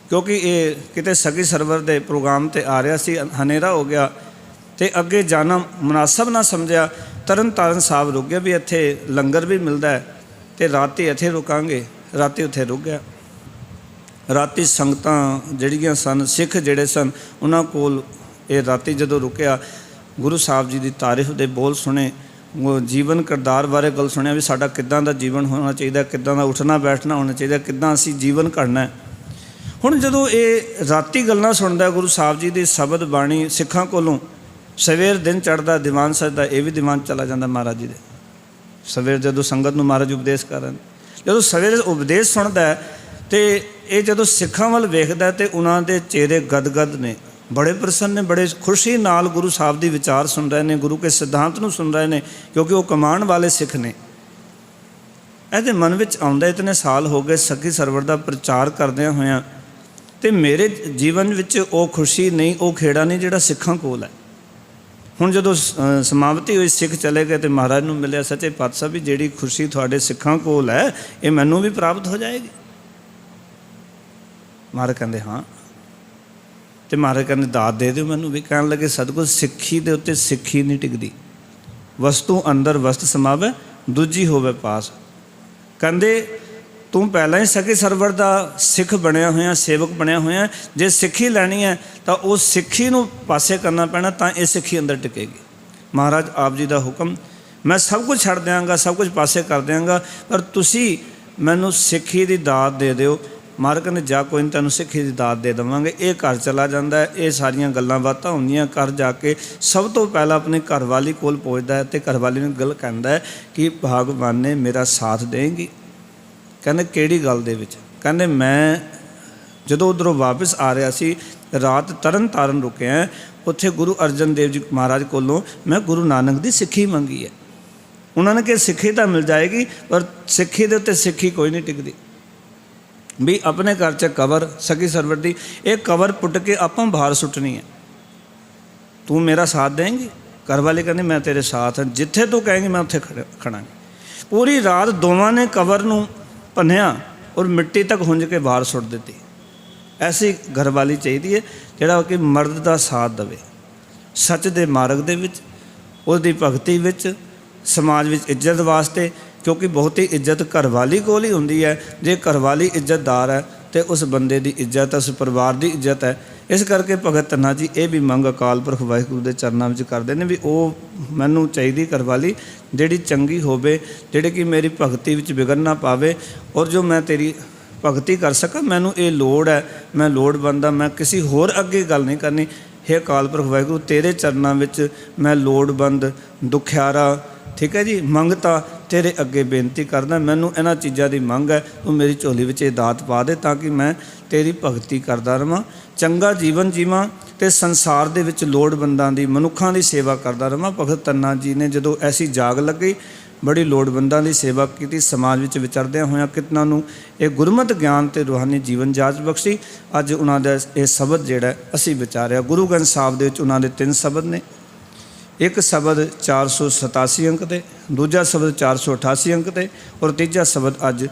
क्योंकि ये किते सगी सरवर के प्रोग्राम ते आ रहा सी, हनेरा हो गया तो अगे जाना मुनासब ना समझिया। तरन ताਰਨ साहब रुक गया भी इत्थे लंगर भी मिलता है तो राती इत्थे रुकांगे, राती उत्थे रुक गया। राती संगतां जिहड़ियां सन, सिख जिहड़े सन, उन्हां कोल ये राती जदों रुकिया, गुरु साहब जी की तारीफ के बोल सुने, वो जीवन किरदार बारे गल सुनिया भी साडा किद्दां दा जीवन होना चाहिए, किद्दां दा उठना बैठना होना चाहिए, किद्दां असीं जीवन करना है। हुण जदों ये राती गल्लां सुणदा गुरु साहब जी की शबद बाणी सिखां कोलों, सवेर दिन चढ़दा दीवान सजदा, ये भी दीवान चला जाता महाराज जी दे। सवेर जदों संगत नूं महाराज उपदेश करन, जदों सवेरे उपदेश सुणदा है तो ये जदों सिखां वल वेखदा है तो उन्हां दे चेहरे गदगद ने, बड़े प्रसन्न ने, बड़े खुशी नाल गुरु साहब की विचार सुन रहे हैं, गुरु के सिद्धांत नूं सुन रहे हैं, क्योंकि वो कमाण वाले सिख ने। ਇਹਦੇ मन विच आउंदा इतने साल हो गए सखी सरवर का प्रचार करदिआं होइआं ते मेरे जीवन विच वो खुशी नहीं, वो खेड़ा नहीं जिहड़ा सिखां कोल है। हुण जदों समाप्ति हुई, सिख चले गए तो महाराज नूं मिलिआ, सच्चे पातशाह भी जिहड़ी खुशी तुहाडे सिखां कोल है ये मैनूं भी प्राप्त हो जाएगी। महाराज कहंदे हाँ, तो महाराज कहने दात दे दो मैनू भी। कहन लगे सतगुर सिक्खी दे उत्ते सिक्खी नहीं टिकदी, वस्तु अंदर वस्त समावे दूजी होवे पास। कहंदे तू पहला ही सखी सरवर का सिख बनया होया, सेवक बनया होया, जे सिक्खी लैनी है तो उस सिक्खी नूं पासे करना पैना, तां ये सिक्खी अंदर टिकेगी। महाराज आप जी का हुक्म, मैं सब कुछ छड़ देंगा, सब कुछ पासे कर देंगा, पर तुसी मैनू सिक्खी की दात दे दिओ। महाराज कहने जा कोई नहीं, तेनों सिक्खी की दात दे देवांगे। ये घर चला जाता है, ये सारियां गल्लां बातां होंदियां, घर जाके सब तो पहला अपनी घरवाली कोल पहुँचता है तो घरवाली नूं गल कहंदा है कि भगवान ने मेरा साथ देंगी। कहंदे किहड़ी गल दे विच? कहंदे मैं जदों उधरों वापस आ रहा सी, रात तरन ताਰਨ रुके हैं, उत्थे गुरु अर्जन देव जी महाराज कोलों मैं गुरु नानक की सिक्खी मंगी है। उन्होंने कहा सिक्खी तो मिल जाएगी, पर सिक्खी दे उत्ते सिक्खी कोई नहीं टिकती भी। अपने घर च कवर सखी सरवर की, एक कवर पुट के आपां बाहर सुट्टनी है, तू मेरा साथ देंगी? घरवाली कहनी मैं तेरे साथ हैं, जिथे तू कहेंगी मैं उत्थे खड़ा। पूरी रात दोवां ने कवर नूं भन्निया और मिट्टी तक हुंज के बाहर सुट दी। ऐसी घरवाली चाहिए है जिहड़ा कि मर्द का साथ देवे, सच दे मार्ग दे विच, उसदी भगती विच, समाज विच इज्जत वास्ते, क्योंकि बहुती इज्जत घरवाली कोल ही होंदी है। जे घरवाली इज्जतदार है तो उस बंदे की इज्जत, उस परिवार की इज्जत है। इस करके भगत धन्ना जी ये भी मंग अकाल पुरख वाहिगुरू के चरणों में करते हैं भी वो मैनू चाहिए घरवाली जिहड़ी चंगी होवे, जिहड़ी कि मेरी भगती विच विघन ना पावे, और जो मैं तेरी भगती कर सकां, मैनू ये लोड़ है, मैं लोड़वंद हाँ, मैं किसी होर अगे गल नहीं करनी। हे अकाल पुरख वाहिगुरू तेरे चरणों में मैं लोड़वंद दुखियारा, ठीक है जी, मंगता तेरे अगे बेनती करदा, मैनू इन्हां चीज़ों की मंग है, तू मेरी झोली विच ये दात पा दे ताकि मैं तेरी भगती करदा रहां, चंगा जीवन जीवां ते संसार दे विच लोड़वंदां दी, मनुखां दी सेवा करदा रहां। भगत धन्ना जी ने जदों ऐसी जाग लगी, बड़ी लोड़वंदां दी सेवा की, समाज विच विचरदिआं होइआं कितनां नूं ये गुरमत ज्ञान ते रूहानी जीवन जाच बख्शी। अज उन्हां दा ये शबद जिहड़ा असीं विचारिआ, गुरु ग्रंथ साहिब दे विच उन्हां दे 3 शबद ने। एक शबद 487 अंक ते, दूजा शबद 488 अंक ते, और तीजा शबद अज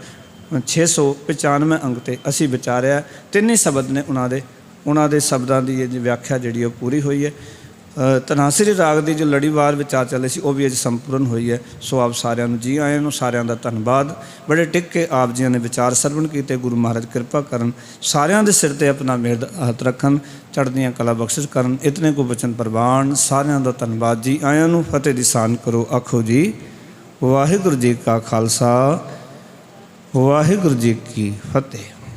695 अंक ते असी विचारिआ। तीन ही शबद ने उन्हां दे शब्दां दी व्याख्या जिहड़ी वो पूरी हुई है। धनासरी राग की जो लड़ीवार विचार चले सी वो भी अज संपूर्ण हुई है। सो आप सारिਆਂ ਨੂੰ जी आए ਨੂੰ सारिਆਂ ਦਾ ਧੰਨਵਾਦ। बड़े टिक के आप जी ने विचार सरवण किए, गुरु महाराज कृपा करन, सारिਆਂ ਦੇ सिर ते अपना मेहर हथ रखन, चढ़दियाँ कला बख्शिश करन। इतने को बचन प्रवान, सारिਆਂ ਦਾ ਧੰਨਵਾਦ। जी आयां ਨੂੰ फतेह दी सान करो। आखो जी वाहिगुरू जी का खालसा, वाहिगुरू जी की फतेह।